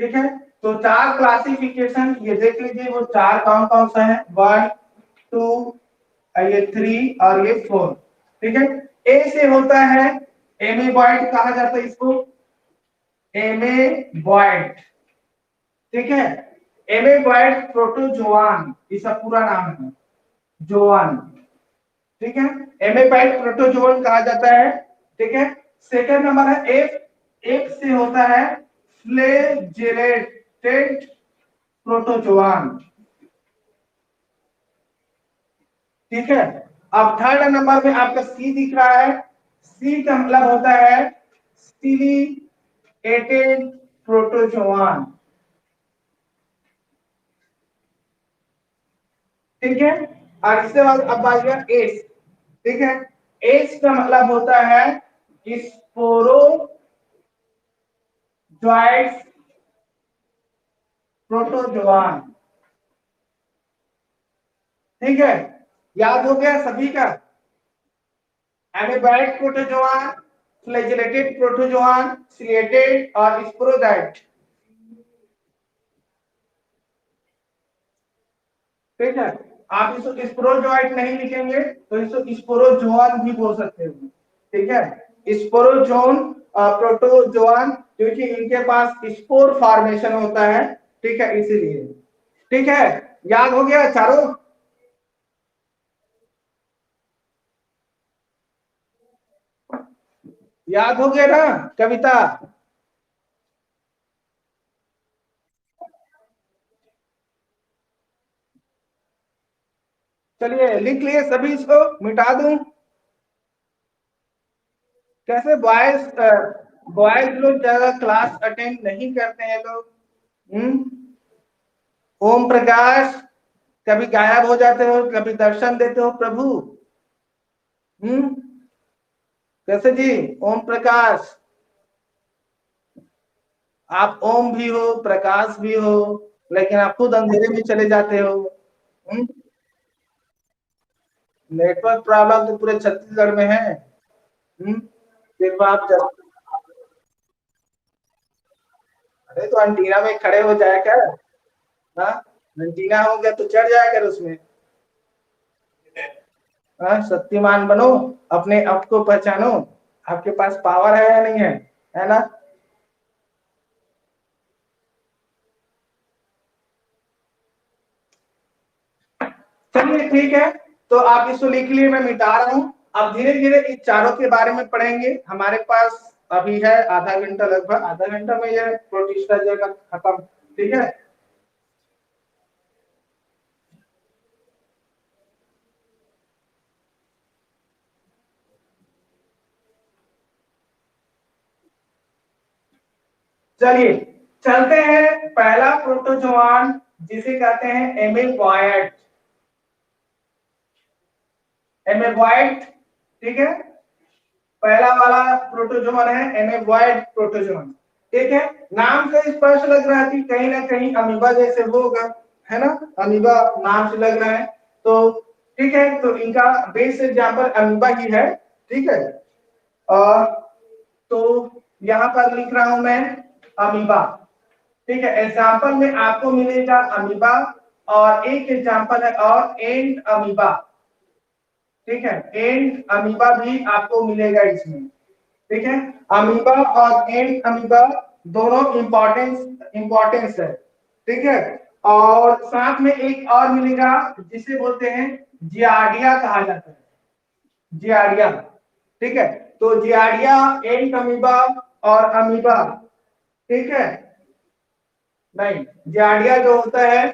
ठीक है, तो चार क्लासिफिकेशन ये देख लीजिए, वो चार कौन कौन सा है, 1, 2, ये 3 और ये 4। ठीक है, ए से होता है एमीबॉइड, कहा जाता है इसको एमेबॉइड। ठीक है, एमेबॉइड प्रोटोजोआन, इसका पूरा नाम है जोआन। ठीक है, एमेबॉइड प्रोटोजोआन कहा जाता है। ठीक है, सेकंड नंबर है एफ, एफ से होता है फ्लैजेलेटेड प्रोटोजोआन। ठीक है, अब थर्ड नंबर में आपका सी दिख रहा है, सी का मतलब होता है सिलिएटेड प्रोटोजोआन। ठीक है, और इसके बाद अब आ गया एस। ठीक है, एस का मतलब होता है स्पोरोजोइट्स प्रोटोजोआन। ठीक है, याद हो गया सभी का, amoeboid protozoan, flagellated protozoan, ciliated और स्पोरोजाइट। ठीक है, आप इसको स्पोरोजोइट नहीं लिखेंगे तो इसको स्पोरोजोआन भी बोल सकते हो। ठीक है, स्पोरोजोन प्रोटोजोआन, क्योंकि इनके पास स्पोर फॉर्मेशन होता है। ठीक है, इसीलिए। ठीक है, याद हो गया चारों? याद हो गया ना कविता? चलिए लिख लिए सभी, इसको मिटा दूं? कैसे बॉयज, बॉयज लोग ज्यादा क्लास अटेंड नहीं करते हैं लोग। हम्म, ओम प्रकाश, कभी गायब हो जाते हो, कभी दर्शन देते हो प्रभु। हम्म, कैसे जी? ओम प्रकाश, आप ओम भी हो, प्रकाश भी हो, लेकिन आप खुद अंधेरे में चले जाते हो। हम्म, नेटवर्क प्रॉब्लम तो पूरे छत्तीसगढ़ में है। फिर वो आप अरे तो अंटीना में खड़े हो जाया कर। हाँ, अंटीना हो गया तो चढ़ जाया कर उसमें। हाँ, शक्तिमान बनो, अपने आप को पहचानो, आपके पास पावर है या नहीं है ना? चलिए ठीक है, तो आप इसको लिख लिए, मैं मिटा रहा हूँ। अब धीरे धीरे इस चारों के बारे में पढ़ेंगे। हमारे पास अभी है आधा घंटा, लगभग आधा घंटा में ये प्रोटिस्ट का जाएगा खत्म। ठीक है, चलिए चलते हैं। पहला प्रोटोजोआन जिसे कहते हैं एमेबॉयट, एमेबॉयट। ठीक है, पहला वाला प्रोटोजोन है एमेबॉयट प्रोटोजोन। ठीक है, नाम से स्पष्ट लग रहा है कि कहीं ना कहीं अमीबा जैसे होगा, है ना, अमीबा नाम से लग रहा है। तो ठीक है, तो इनका बेस एग्जांपल अमीबा ही है। ठीक है, तो यहाँ पर लिख रहा हूं मैं अमीबा। ठीक है, एग्जांपल में आपको मिलेगा अमीबा, और एक एग्जांपल है और एंड अमीबा। ठीक है, एंड अमीबा भी आपको मिलेगा इसमें। ठीक है, अमीबा और एंड अमीबा दोनों इंपॉर्टेंस है। ठीक है, और साथ में एक और मिलेगा जिसे बोलते हैं जियार्डिया कहा जाता है, जियार्डिया। ठीक है, तो जियार्डिया एंड अमीबा और अमीबा। ठीक है, नहीं, जियार्डिया जो होता है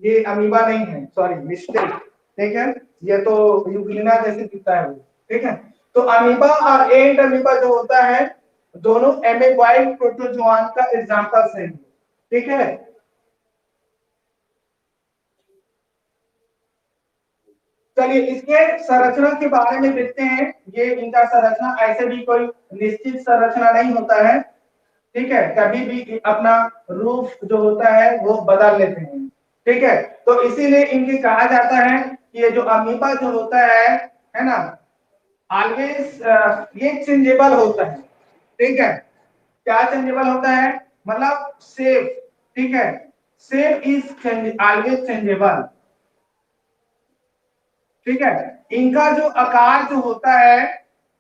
ये अमीबा नहीं है, सॉरी मिस्टेक। ठीक है, ये तो यूग्लिना जैसे दिखता है वो। ठीक है, तो अमीबा और एंड अमीबा जो होता है दोनों एमेबॉइड प्रोटोजोआन का एग्जांपल्स हैं। ठीक है, चलिए इसके संरचना के बारे में देखते हैं। ये इनका संरचना ऐसे भी कोई निश्चित संरचना नहीं होता है। ठीक है, कभी भी अपना रूप जो होता है वो बदल लेते हैं। ठीक है, तो इसीलिए इनके कहा जाता है कि ये जो अमीबा जो होता है ना, ऑलवेज ये चेंजेबल होता है। ठीक है, क्या चेंजेबल होता है, मतलब सेफ। ठीक है, सेफ इज ऑलवेज चेंजेबल। ठीक है, इनका जो आकार जो होता है,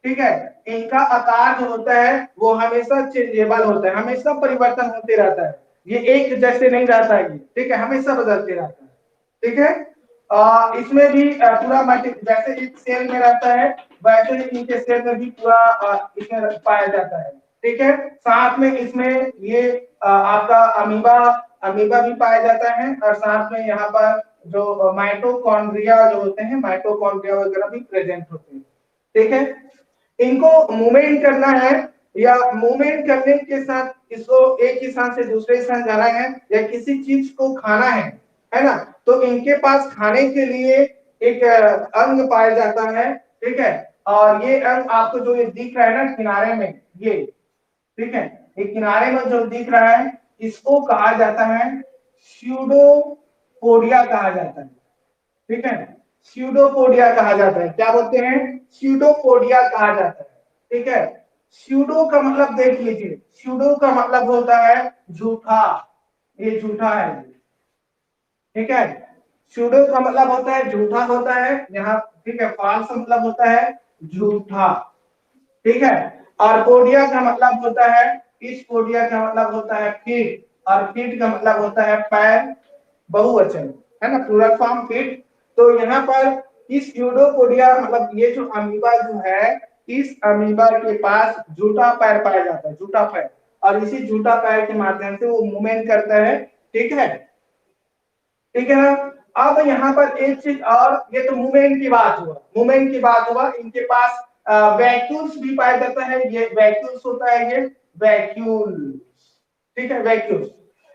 ठीक है, इनका आकार जो होता है वो हमेशा चेंजेबल होता है, हमेशा परिवर्तन होते रहता है। ये एक जैसे नहीं रहता है, ठीक है, हमेशा बदलते रहता है। ठीक है, इसमें भी पूरा जैसे एक सेल में रहता है वैसे ही इनके सेल में भी पूरा इसमें पाया जाता है। ठीक है, साथ में इसमें ये आपका अमीबा, अमीबा भी पाया जाता है, और साथ में यहाँ पर जो माइटोकॉन्ड्रिया जो होते हैं, माइटोकॉन्ड्रिया वगैरह भी प्रेजेंट होते हैं। ठीक है, इनको मूवमेंट करना है, या मूवमेंट करने के साथ इसको एक स्थान से दूसरे स्थान जाना है, या किसी चीज को खाना है ना, तो इनके पास खाने के लिए एक अंग पाया जाता है। ठीक है, और ये अंग आपको जो ये दिख रहा है ना किनारे में, ये ठीक है, ये किनारे में जो दिख रहा है इसको कहा जाता है स्यूडोपोडिया कहा जाता है। ठीक है, स्यूडोपोडिया कहा जाता है, क्या बोलते हैं, स्यूडोपोडिया कहा जाता है। ठीक है, स्यूडो का मतलब देख लीजिए, स्यूडो का मतलब होता है झूठा, ये झूठा है। ठीक है, स्यूडो का मतलब होता है झूठा होता है यहाँ। ठीक है, फॉल्स मतलब होता है झूठा। ठीक है, और पोडिया का मतलब होता है, इस पोडिया का मतलब होता है फीट, और फीट का मतलब होता है पैर, बहुवचन, है ना, प्लूरल फॉर्म फीट। तो यहाँ पर इस यूडोपोडिया मतलब ये जो अमीबा जो है, इस अमीबा के पास झूठा पैर पाया जाता है, झूठा पैर, और इसी झूठा पैर के माध्यम से वो मूवमेंट करता है। ठीक है, ठीक है ना। अब यहाँ पर एक चीज और, ये तो मूवमेंट की बात हुआ, मूवमेंट की बात हुआ, इनके पास वैक्यूल्स भी पाया जाता है, ये वैक्यूल्स होता है, ये वैक्यूल। ठीक है, वैक्यूल्स।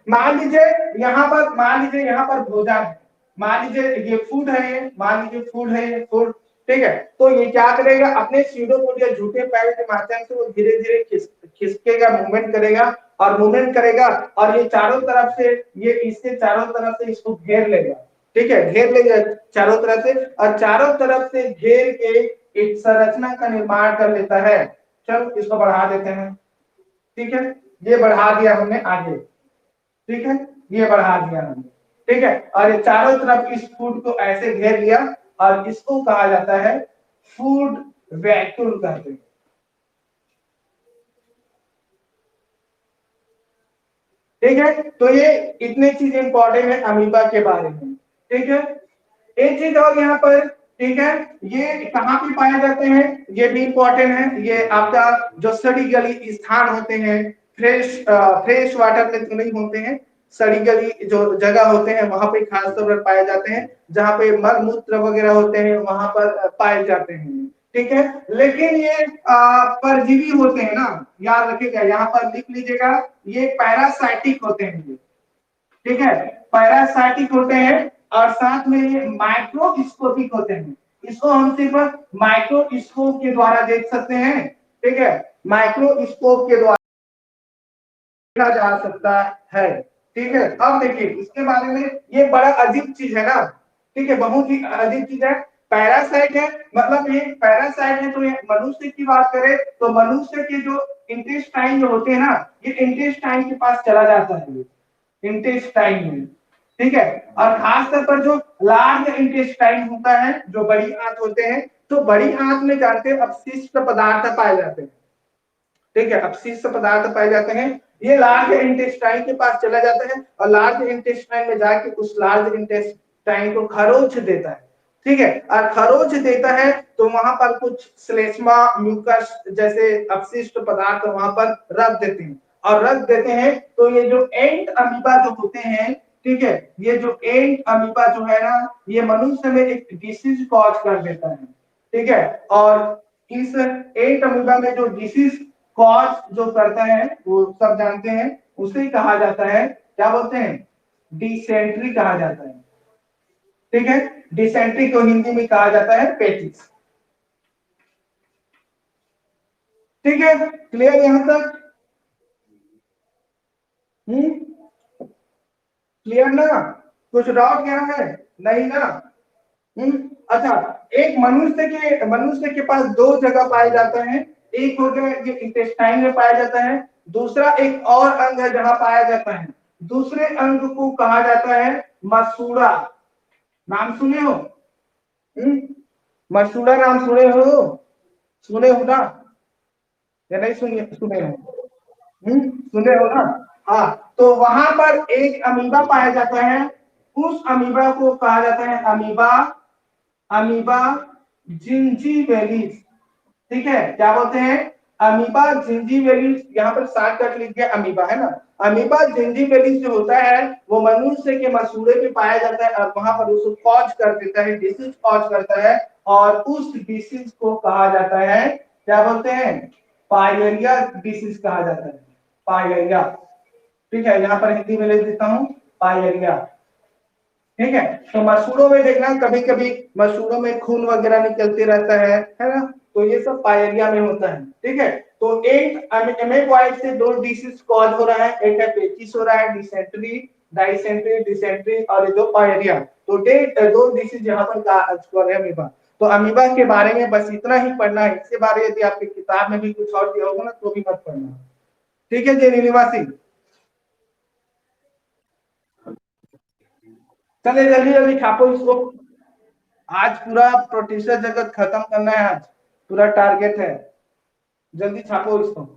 मान लीजिए यहाँ पर, मान लीजिए यहाँ पर भोजन है, मान लीजिए ये फूड है, ये मान लीजिए फूड है, ये फूड। ठीक है, तो ये क्या करेगा, अपने सीडोपोडिया झूठे पैर के माध्यम से वो धीरे धीरे खिसकेगा, मूवमेंट करेगा, और मूवमेंट करेगा, और ये चारों तरफ से, ये इसके चारों तरफ से इसको घेर लेगा। ठीक है, घेर लेगा चारों तरफ से, और चारों तरफ से घेर के एक संरचना का निर्माण कर लेता है। चलो इसको बढ़ा देते हैं। ठीक है, ये बढ़ा दिया हमने आगे। ठीक है, ये बढ़ा दिया हमने। ठीक है, और ये चारों तरफ इस फूड को ऐसे घेर लिया, और इसको कहा जाता है फूड वैक्यूल कहते हैं। ठीक है, तो ये इतने चीज इंपॉर्टेंट है अमीबा के बारे में। ठीक है, एक चीज और यहाँ पर, ठीक है, ये कहाँ पे पाए जाते हैं, ये भी इंपॉर्टेंट है। ये आपका जो सड़ी गली स्थान होते हैं, फ्रेश वाटर में तो नहीं होते हैं, सड़ी गली जो जगह होते हैं वहां पे खास तौर पर पाए जाते हैं, जहाँ पे मल मूत्र वगैरह होते हैं वहां पर पाए जाते हैं, ठीक है। लेकिन ये परजीवी होते हैं ना, याद रखिएगा, यहाँ पर लिख लीजिएगा, ये पैरासाइटिक होते हैं, ठीक है, पैरासाइटिक होते हैं, और साथ में ये माइक्रोस्कोपिक होते हैं। इसको हम सिर्फ माइक्रोस्कोप के द्वारा देख सकते हैं, ठीक है, माइक्रोस्कोप के द्वारा देखा जा सकता है, ठीक है। अब देखिए इसके बारे में, ये बड़ा अजीब चीज है ना, ठीक है, बहुत ही अजीब चीज है। पैरासाइट है, मतलब ये पैरासाइट है, तो ये मनुष्य की बात करें तो मनुष्य के जो इंटेस्टाइन जो होते हैं ना, ये इंटेस्टाइन के पास चला जाता है, इंटेस्टाइन में, ठीक है। और खास तौर पर जो लार्ज इंटेस्टाइन होता है, जो बड़ी आंत होते हैं, तो बड़ी आंत में जानते हैं अपशिष्ट पदार्थ पाए जाते हैं, ठीक है, अपशिष्ट पदार्थ पाए जाते हैं। ये लार्ज इंटेस्टाइन के पास चला जाता है, और लार्ज इंटेस्टाइन में जाके उस लार्ज इंटेस्टाइन को खरोच देता है, ठीक है। और खरोच देता है तो वहां पर कुछ श्लेष्मा म्यूकस जैसे अपशिष्ट पदार्थ वहां पर रख देते हैं, और रख देते हैं तो ये जो एंट अमीबा जो होते हैं, ठीक है, ये जो एंट अमीबा जो है ना, ये मनुष्य में एक डिसीज कॉज कर देता है, ठीक है। और इस एंट अमीबा में जो डिसीज कॉज जो करता है वो सब जानते हैं, उसे ही कहा जाता है, क्या बोलते हैं, डिसेंट्री कहा जाता है, ठीक है। डिसेंट्री को हिंदी में कहा जाता है पेचिस, ठीक है, क्लियर यहां तक? क्लियर ना? कुछ डाउट यहाँ है? नहीं ना? अच्छा, एक मनुष्य के पास दो जगह पाया जाता है, एक हो गया ये इंटेस्टाइन में पाया जाता है, दूसरा एक और अंग है जहां पाया जाता है, दूसरे अंग को कहा जाता है मसूड़ा। नाम सुने हो? हम्म मसूड़ा नाम सुने हो? सुने हो ना, या नहीं सुनिए, सुने हो? सुने हो ना? हाँ, तो वहां पर एक अमीबा पाया जाता है, उस अमीबा को कहा जाता है अमीबा, अमीबा जिंजीवेलिस, ठीक है, क्या बोलते हैं, अमीबा जिंजीवेलिस, यहाँ पर शॉर्टकट लिख दिया अमीबा, है ना। अमीबा जिंजीवेलिस जो होता है वो मनुष्य के मसूड़े में पाया जाता है, और वहां पर उसको कॉज कर देता है, डिसीज कॉज करता है, और उस डिसीज को कहा जाता है, क्या बोलते हैं, पायरिया डिसीज कहा जाता है, पायरिया, ठीक है, यहाँ पर हिंदी में लिख देता हूँ, पायरिया, ठीक है। तो मसूड़ों में देखना, कभी कभी मसूड़ों में खून वगैरह निकलते रहता है ना, तो ये सब पायरिया में होता है, ठीक है। तो एक एमेबॉइड से दो डिसीज कॉज हो रहा है, एक है पेचिस हो रहा है, डिसेंट्री, डाइसेंट्री, डिसेंट्री, और दो पायरिया, तो दो डिसीज यहाँ पर कॉज है अमीबा। तो अमीबा के बारे में बस इतना ही पढ़ना है, इसके बारे में यदि आपकी किताब में भी कुछ और दिया होगा ना तो भी मत पढ़ना, ठीक है जी निवासी। चले जल्दी जल्दी छापो इसको, आज पूरा प्रोड्यूसर जगत खत्म करना है, आज पूरा टारगेट है, जल्दी छापो इसको।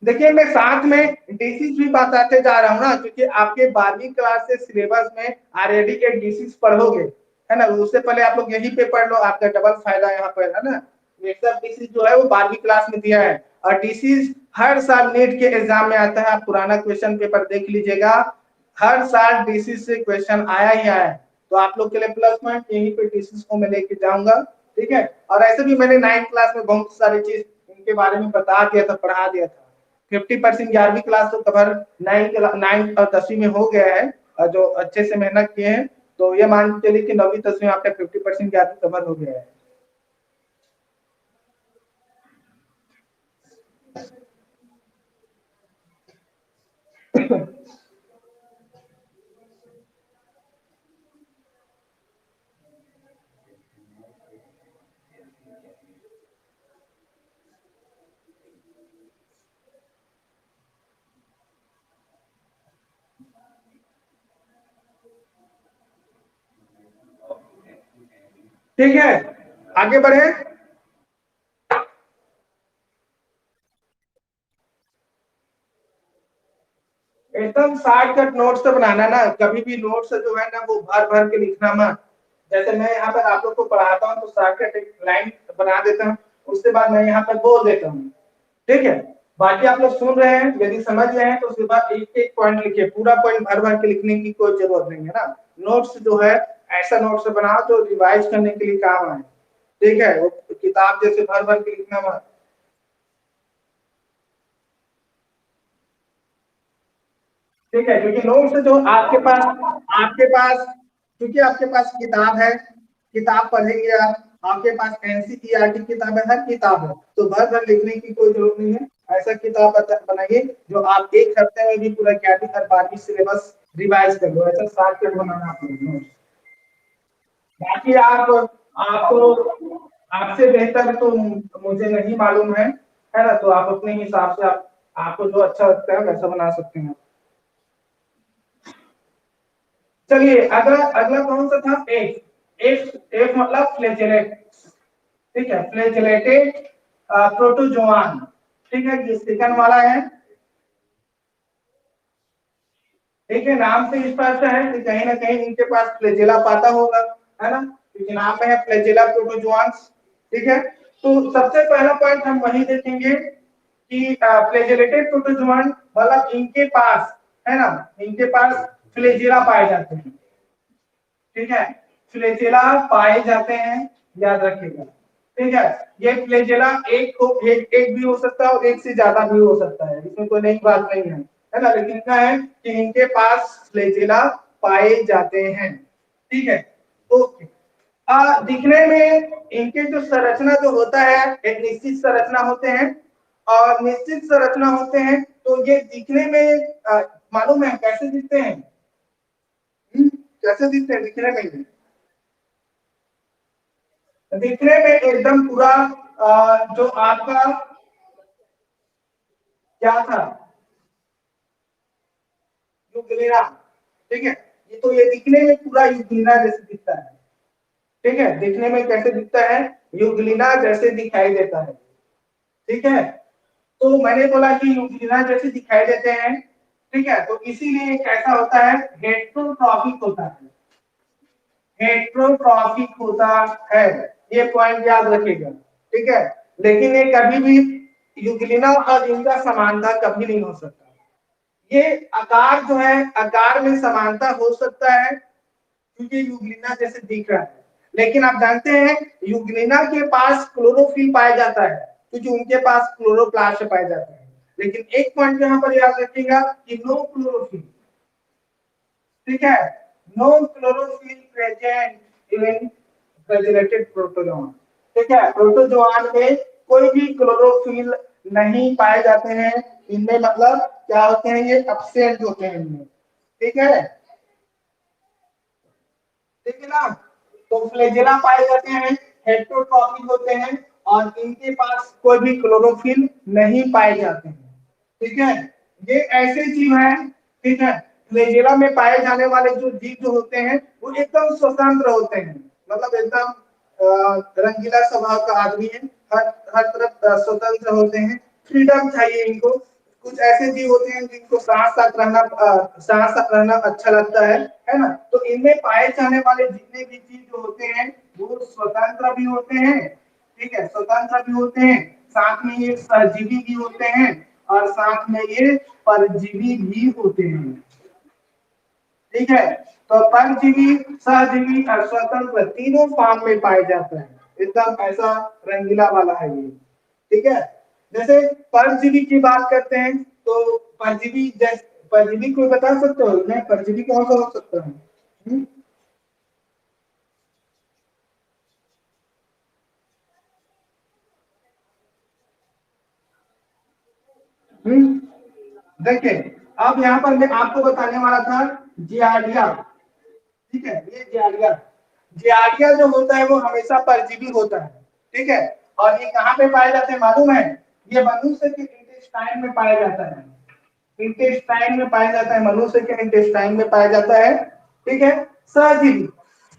देखिए मैं साथ में डिसीज भी बताते जा रहा हूँ ना, क्योंकि आपके 12वीं क्लास से सिलेबस में ऑलरेडी एक डिसीज पढ़ोगे, है ना, उससे पहले आप लोग यही पे पढ़ लो, आपका डबल फायदा यहाँ पर है ना। ये सब डिसीज जो है वो 12वीं क्लास में दिया है, और डिसीज हर साल नेट के एग्जाम में आता है, आप पुराना क्वेश्चन पेपर देख लीजिएगा, हर साल डिसीज से क्वेश्चन आया ही आया है, तो आप लोग के लिए प्लस पॉइंट यहीं पे डिसीज को मैं लेके जाऊंगा, ठीक है। और ऐसे भी मैंने 9th क्लास में बहुत सारी चीज इनके बारे में बता दिया था, पढ़ा दिया था, 50% 11वीं क्लास तो कवर 9 और 10वीं में हो गया है, और जो अच्छे से मेहनत किए हैं, तो ये मान के चलिए कि 9वीं 10वीं आपका 50% 11वीं कवर हो गया है। ठीक है, आगे बढ़े। एकदम शॉर्टकट नोट्स तो बनाना ना, कभी भी नोट्स जो है ना वो भर भर के लिखना मत। जैसे मैं यहाँ पर आप लोग को पढ़ाता हूँ तो शॉर्टकट एक लाइन बना देता हूँ, उसके बाद मैं यहाँ पर बोल देता हूँ, ठीक है। बाकी आप लोग सुन रहे हैं, यदि समझ रहे हैं तो उसके बाद एक एक पॉइंट लिखिए, पूरा पॉइंट भर भर के लिखने की कोई जरूरत नहीं है ना। नोट्स जो है ऐसा नोट्स बनाओ जो रिवाइज करने के लिए काम आए, ठीक है। वो किताब जैसे भर भर के लिखना मत, ठीक है। क्योंकि नोट्स जो आपके पास क्योंकि आपके पास किताब है, किताब पढ़ेंगे आप, आपके पास एनसीईआरटी किताब है, हर किताब है, तो भर भर लिखने की कोई जरूरत नहीं है। ऐसा किताब बनाइए जो आप एक हफ्ते में भी पूरा ज्ञान और बाकी सिलेबस रिवाइज कर लो, ऐसा शॉर्टकट बनाना आप लोग नोट्स। बाकी आप आपको आपसे बेहतर तो मुझे नहीं मालूम है ना। तो आप अपने हिसाब से आप आपको जो अच्छा लगता है वैसा बना सकते हैं। चलिए अगला अगला कौन सा था, एफ। एफ मतलब फ्लैजेलेट, ठीक है, फ्लैजेलेटेड प्रोटोजोआन, ठीक है, ये सेकंड वाला है। ठीक है, नाम से स्पष्ट है कि कहीं ना कहीं इनके पास फ्लैजेला पाता होगा, है ना, क्योंकि नाम में है फ्लैजेला प्रोटोजोआन्स, ठीक है। तो सबसे पहला पॉइंट हम वही देखेंगे कि फ्लैजेलेटेड प्रोटोजोआन मतलब इनके पास, है ना, इनके पास फ्लैजेला पाए जाते हैं, ठीक है, फ्लैजेला पाए जाते हैं, याद रखिएगा, ठीक है। ये फ्लैजेला एक भी हो सकता है और एक से ज्यादा भी हो सकता है, इसमें कोई नई बात नहीं है ना, लेकिन क्या है कि इनके पास फ्लैजेला पाए जाते हैं, ठीक है। ओके, दिखने में इनके जो संरचना जो होता है एक निश्चित संरचना होते हैं, और निश्चित संरचना होते हैं तो ये दिखने में मालूम है कैसे दिखते हैं, कैसे दिखते हैं दिखने में, दिखने में एकदम पूरा जो आपका क्या था, युगलीना, ठीक है। ये तो ये दिखने में पूरा युगलीना जैसे दिखता है, ठीक है, दिखने में कैसे दिखता है, युगलीना जैसे दिखाई देता है, ठीक है। तो मैंने बोला कि युगलीना जैसे दिखाई देते हैं, ठीक है, तो इसीलिए कैसा होता है, हेट्रोट्रॉफिक होता है, हेट्रोट्रॉफिक होता है, ये पॉइंट याद रखिएगा, ठीक है। लेकिन ये कभी भी युगलिना और इनका समानता कभी नहीं हो सकता। ये आकार जो है, आकार में समानता हो सकता है क्योंकि युगलिना जैसे दिख रहा है, लेकिन आप जानते हैं युगलिना के पास क्लोरोफिल पाया जाता है क्योंकि उनके पास क्लोरोप्लास्ट पाया जाता है। लेकिन एक पॉइंट यहाँ पर याद रखिएगा कि नो क्लोरोफिल, ठीक है, no chlorophyll present in flagellated protozoa, ठीक है, प्रोटोजोआन में कोई भी क्लोरोफिल नहीं पाए जाते हैं, इनमें मतलब क्या होते हैं, ये एब्सेंट होते हैं इनमें, ठीक है, ठीक है ना। तो फ्लैजेला पाए जाते हैं, हेट्रोट्रॉफिक होते हैं, और इनके पास कोई भी क्लोरोफिल नहीं पाए जाते हैं, ठीक है। ये ऐसे जीव हैं, ठीक है, फ्लैजेला में पाए जाने वाले जो जीव जो होते हैं वो एकदम स्वतंत्र होते हैं, मतलब एकदम रंगीला स्वभाव का आदमी है, हर हर तरफ स्वतंत्र होते हैं, फ्रीडम चाहिए इनको। कुछ ऐसे जीव होते हैं जिनको साथ साथ रहना अच्छा लगता है ना। तो इनमें पाए जाने वाले जितने भी जीव जो होते हैं वो स्वतंत्र भी होते हैं, ठीक है, स्वतंत्र भी होते हैं, साथ में ये सहजीवी भी होते हैं, और साथ में ये परजीवी भी होते हैं, ठीक है। तो परजीवी, सहजीवी और स्वतंत्र तीनों फॉर्म में पाए जाते हैं, एकदम ऐसा रंगीला वाला है ये, ठीक है। जैसे परजीवी की बात करते हैं तो परजीवी जैसे, परजीवी कोई बता सकते हो, मैं परजीवी कौन सा हो सकता है, हम्म देखिए, अब यहाँ पर मैं आपको बताने वाला था जियाडिया, ठीक है, ये जियाडिया, जियाडिया जो होता है वो हमेशा परजीवी होता है, ठीक है। और ये कहाँ पे पाए जाते हैं मालूम है, ये मनुष्य के इंटेस्टाइन में पाया जाता है, इंटेस्टाइन में पाया जाता है, मनुष्य के इंटेस्टाइन में पाया जाता है, ठीक है। सहजीवी,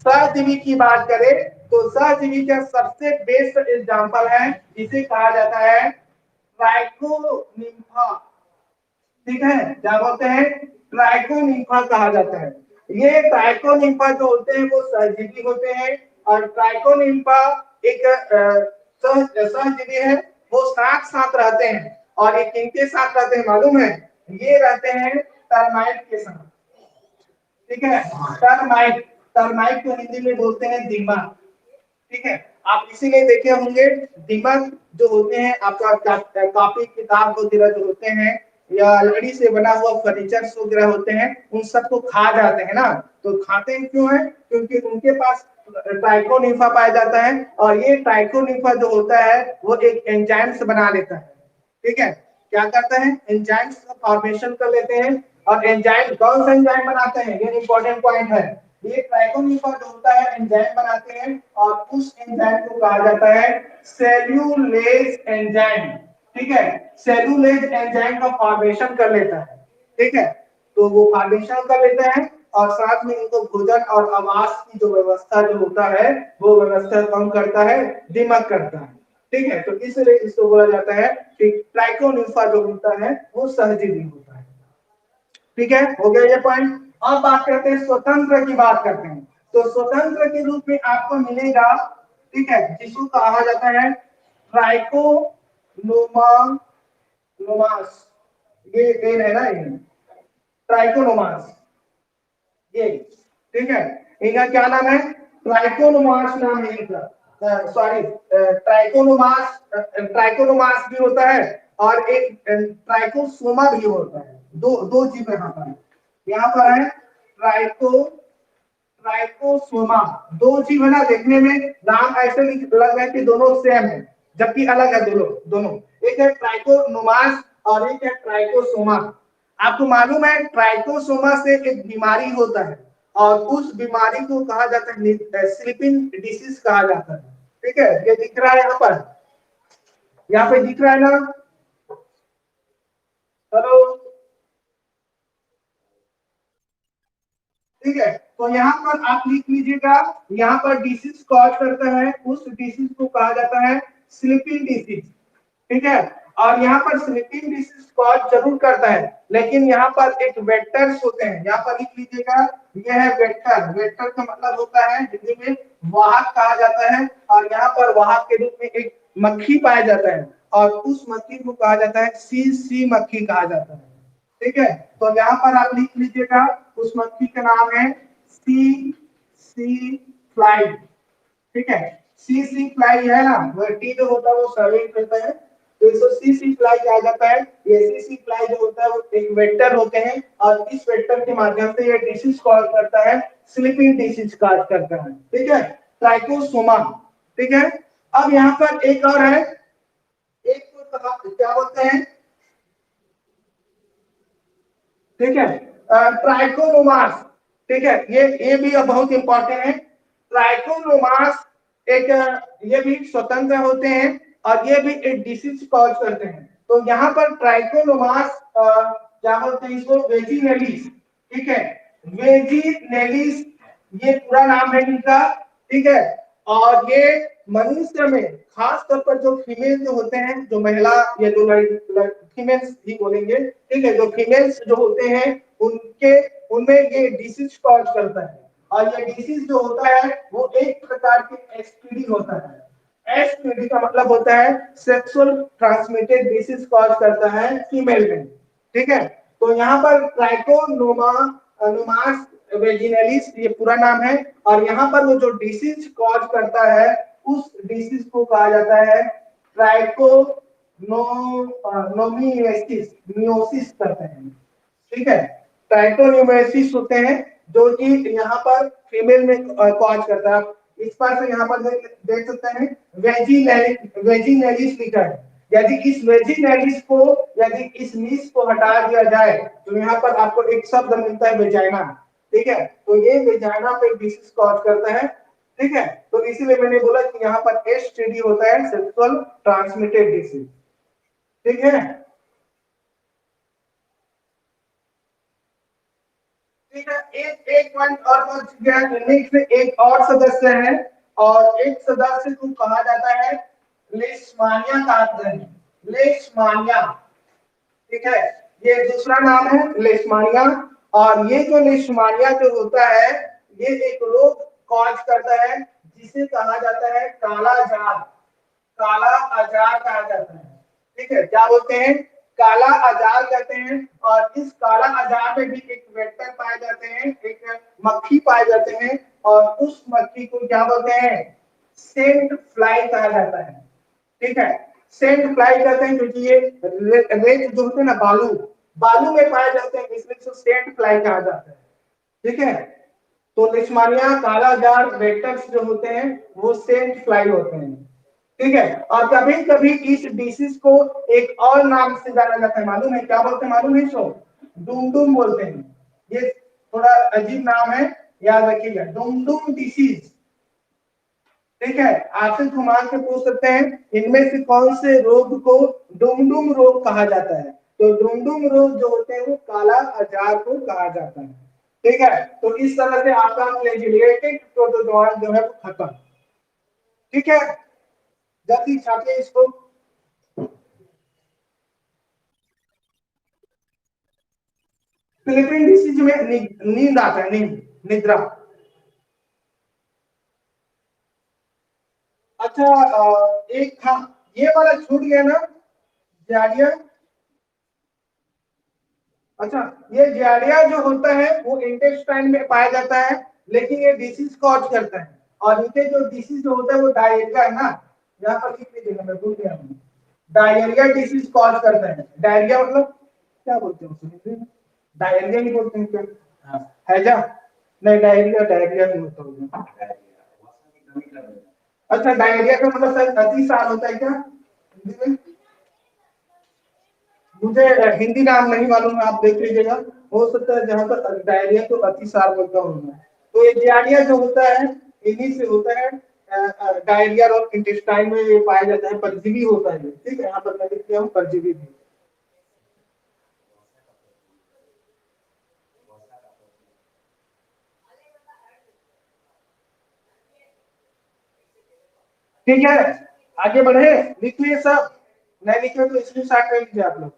सहजीवी की बात करें तो सहजीवी का सबसे बेस्ट एग्जांपल है जिसे कहा जाता है ट्राइकोनिम्फा, ठीक है, क्या बोलते हैं, ट्राइकोनिम्फा कहा जाता है। ये ट्राइकोनिम्फा जो होते हैं वो सहजीवी होते हैं, और ट्राइकोनिम्फा एक सहजीवी है, वो साथ साथ रहते हैं, और ये किनके साथ रहते हैं मालूम है, ये रहते हैं टर्माइट के साथ। ठीक है, टर्माइट, टर्माइट को हिंदी में बोलते हैं दीमक। ठीक है, आप इसीलिए देखे होंगे दीमक जो होते हैं आपका कॉपी किताब वगैरह जो होते हैं, या लकड़ी से बना हुआ फर्नीचर वगैरह होते हैं, उन सबको खा जाते हैं ना। तो खाते हैं क्यों है, क्योंकि उनके पास ट्राइकोनिम्फा पाया जाता है, और ये ट्राइकोनिम्फा जो होता है वो एक एंजाइम्स बना लेता है। ठीक है, क्या करता है, एंजाइम्स का फॉर्मेशन कर लेते हैं, और एंजाइम कौन सा एंजाइम बनाते हैं, ये इंपॉर्टेंट पॉइंट है। ये ट्राइकोनिम्फा जो होता है एंजाइम बनाते हैं, और उस एंजाइम को कहा जाता है सेल्यूलेज एंजाइम। ठीक है, सेल्यूलेज एंजाइम का फॉर्मेशन कर लेता है। ठीक है, तो वो फॉर्मेशन कर लेता है, और साथ में इनको भोजन और आवास की जो व्यवस्था जो होता है वो व्यवस्था कम करता है, दिमाग करता है। ठीक है, तो इसलिए इसको बोला जाता है कि ट्राइकोनिम्फा जो होता है वो सहजीवी होता है। ठीक है, हो गया ये पॉइंट। अब बात करते हैं स्वतंत्र की, बात करते हैं। तो स्वतंत्र के रूप में आपको मिलेगा, ठीक है, जिसको कहा जाता है ट्राइकोनोमास, ये एन है ना, ये ट्राइकोनोमास, ये। ठीक है, इनका क्या नाम है, ट्राइकोनोमास नाम है इनका। सॉरी, ट्राइकोनोमास, ट्राइकोनोमास भी होता है, और एक ट्राइकोसोमा भी होता है। दो दो जीव यहाँ पर है ट्राइकोसोमा, दो जीव है ना, देखने में नाम ऐसे लग रहा है कि दोनों सेम है, जबकि अलग है दोनों दोनों। एक है ट्राइकोनोमास और एक है ट्राइकोसोमा। आपको मालूम है ट्राइकोसोमा से एक बीमारी होता है, और उस बीमारी को कहा जाता है स्लीपिंग डिसीज कहा जाता है। ठीक है, ये दिख रहा है यहाँ पे दिख रहा है ना, हेलो। ठीक है, तो यहाँ पर आप लिख लीजिएगा, यहाँ पर डिसीज कॉज करता है, उस डिसीज को कहा जाता है स्लीपिंग डिसीज। ठीक है, और यहाँ पर स्लीपिंग डिसीज कॉज जरूर करता है, लेकिन यहाँ पर एक वेक्टर्स होते हैं, यहाँ पर लिख लीजिएगा, ये है वेक्टर। वेक्टर का मतलब होता है हिंदी में वाहक कहा जाता है, और यहाँ पर वाहक के रूप में एक मक्खी पाया जाता है, और उस मक्खी को कहा जाता है सी मक्खी कहा जाता है। ठीक है, तो यहाँ पर आप लिख लीजिएगा, उस मक्खी का नाम है सी सी फ्लाई। ठीक है, सी फ्लाई है ना, वो टी जो होता है वो सर्वे करता है, तो इसको सी फ्लाई कहा जाता है। ये सी फ्लाई जो होता है वो एक वेक्टर होते हैं, और इस वेक्टर के माध्यम से ये डिसीज कॉज करता है, स्लीपिंग डिसीज कॉज करता है। ठीक है, ट्राइकोसोमा। ठीक है, अब यहाँ पर एक और है, एक को क्या बोलते हैं, ठीक है, ट्राइकोनोमास। ठीक है, ये भी बहुत इंपॉर्टेंट है। ट्राइकोनोमास एक ये भी स्वतंत्र होते हैं, और ये भी एक डिसीज कॉज करते हैं। तो यहाँ पर ट्राइकोनोमास क्या बोलते हैं इसको, वेजिनेलिस। ठीक है, वेजिनेलिस ये पूरा नाम है इनका। ठीक है, और ये मनुष्य में खास तौर पर जो फीमेल जो होते हैं, जो महिला या जो फीमेल्स ही बोलेंगे, ठीक है, जो फीमेल्स जो होते हैं उनके उनमें ये डिसीज कॉज करता है, और ये डिसीज जो होता है वो एक प्रकार की एसटीडी होता है। एसटीडी का मतलब होता है सेक्सुअल ट्रांसमिटेड डिसीज कॉज करता है फीमेल में। ठीक है, तो यहाँ पर ट्राइकोनोमास वेजिनलिस ये पूरा नाम है, और यहाँ पर वो जो डिसीज कॉज करता है उस डिसीज को कहा जाता है ट्राइकोनोमियोसिस, मियोसिस करते हैं। ठीक है, ट्राइकोनोमियोसिस होते हैं जो कि यहाँ पर फीमेल में कॉज करता है। इस पर से यहाँ पर देख सकते हैं वेजिनलिस लिखा है। यदि इस वेजिनलिस को, यदि इस नीस को हटा दिया जाए तो यहाँ पर आपको एक शब्द मिलता है वेजाइना। ठीक है, तो ये वेजाइना पे डिसीज कॉज करता है। ठीक है, तो इसीलिए मैंने बोला कि यहाँ पर एसटीडी होता है, सेक्सुअल ट्रांसमिटेड डिसीज। ठीक है, ठीक है, एक एक पॉइंट और बच गया, नेक्स्ट एक और सदस्य है, और एक सदस्य को कहा जाता है लेशमानिया का अध्ययन, लेशमानिया। ठीक है, ये दूसरा नाम है लेशमानिया। और ये जो लेशमानिया जो होता है ये एक रोग कॉज करता है जिसे कहा जाता है काला जार। काला अजार कहा जाता है। ठीक है, क्या बोलते हैं? काला अजार कहते हैं। और इस काला अजार में भी एक वेक्टर पाए जाते हैं, एक मक्खी पाए जाते हैं। और उस मक्खी को क्या बोलते हैं? सेंट फ्लाई कहा जाता है। ठीक है, सेंट फ्लाई कहते हैं क्योंकि ये रेत जो होते हैं ना, बालू बालू में पाए जाते हैं, इसलिए इसको सेंट फ्लाई कहा जाता है। ठीक है, तो लिस्मानिया काला जार वेक्टर्स जो होते हैं वो सेंट फ्लाई होते हैं। ठीक है, और कभी कभी इस डिसीज को एक और नाम से जाना जाता है, मालूम है क्या बोलते हैं? मालूम है इसको? डुमडुम बोलते हैं। ये थोड़ा अजीब नाम है, याद रखिएगा, डुमडुम डिसीज। ठीक है, आपसे घुमा के पूछ सकते हैं इनमें से कौन से रोग को डुमडुम रोग कहा जाता है? तो डुमडुम रोग जो होते हैं वो काला अजार को कहा जाता है। ठीक है, तो इस तरह से आपका फ्लैजिलेटिक प्रोटोजोआ जो है वो खत्म। ठीक है, जल्दी छापिए इसको। फिलिपिन डिसीज में नींद आता है, नींद, निद्रा। अच्छा, एक था, ये वाला छूट गया ना, जाड़िया। अच्छा, ये जाड़िया जो होता है वो इंटेस्टाइन में पाया जाता है, लेकिन ये डिसीज कॉज करता है। और इनके जो डिसीज जो होता है वो डायरिया है ना, यहाँ पर लिख लीजिएगा, मैं भूल गया हूँ। डायरिया डिसीज कॉज करता है। डायरिया मतलब क्या बोलते हैं उसको? डायरिया ही बोलते हैं क्या? हाँ। हैजा? नहीं, डायरिया डायरिया नहीं होता होगा। अच्छा, डायरिया का मतलब शायद अतिसार होता है क्या हिंदी में? मुझे हिंदी नाम नहीं मालूम है, आप देख लीजिएगा। हो सकता है जहां पर डायरिया तो अतिसार बोलता हूँ। तो ये डायरिया जो होता है इन्हीं से होता है। डायरिया और इंटेस्टाइन में ये पाया जाता है, परजीवी होता है। ठीक है, यहाँ पर मैं लिख दिया हूँ परजीवी भी। ठीक है, आगे बढ़े। लिख लिए सब? नहीं लिखे तो स्क्रीन शॉट कर लीजिए आप लोग।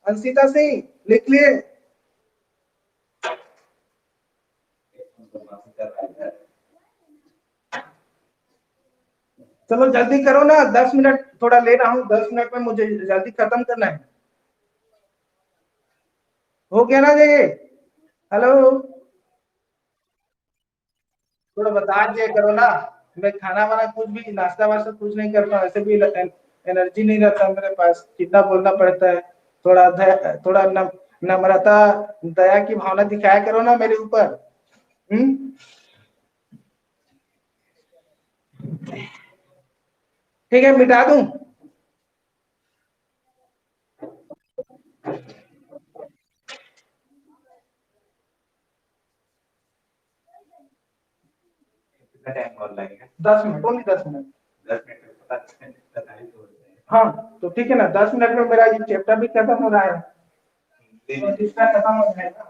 अंशिता सिंह लिख लिए? चलो जल्दी करो ना, 10 मिनट थोड़ा ले रहा हूँ, 10 मिनट में मुझे जल्दी खत्म करना है। हो गया ना ये? हेलो, थोड़ा बता दिया करो ना। मैं खाना वाना कुछ भी, नाश्ता वास्ता कुछ नहीं करता, ऐसे भी एनर्जी नहीं रहता मेरे पास, कितना बोलना पड़ता है। थोड़ा नम्रता, दया की भावना दिखाया करो ना मेरे ऊपर। हम्म। ठीक है, मिटा दूं? कितना टाइम और लगेगा? 10 मिनट, ओनली 10 मिनट। 10 मिनट हाँ, तो ठीक है ना, 10 मिनट में मेरा ये चैप्टर भी खत्म हो रहा है। तो इसका खत्म हो जाएगा,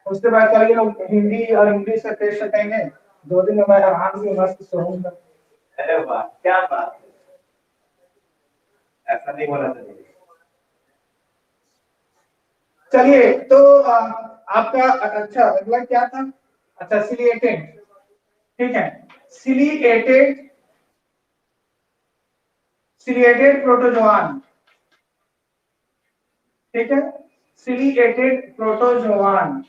उसके बाद चलिए लोग हिंदी और इंग्लिश का टेस्ट करेंगे। 2 दिन में मैं आराम से मस्त सोऊंगा। अरे वाह, क्या बात है, ऐसा नहीं बोला था। चलिए तो आपका अच्छा अगला क्या था? अच्छा, सिलिएटेड। ठीक है, सिलिएटेड, सिलिएटेड प्रोटोजोआन। ठीक है, सिलिएटेड प्रोटोजोआन।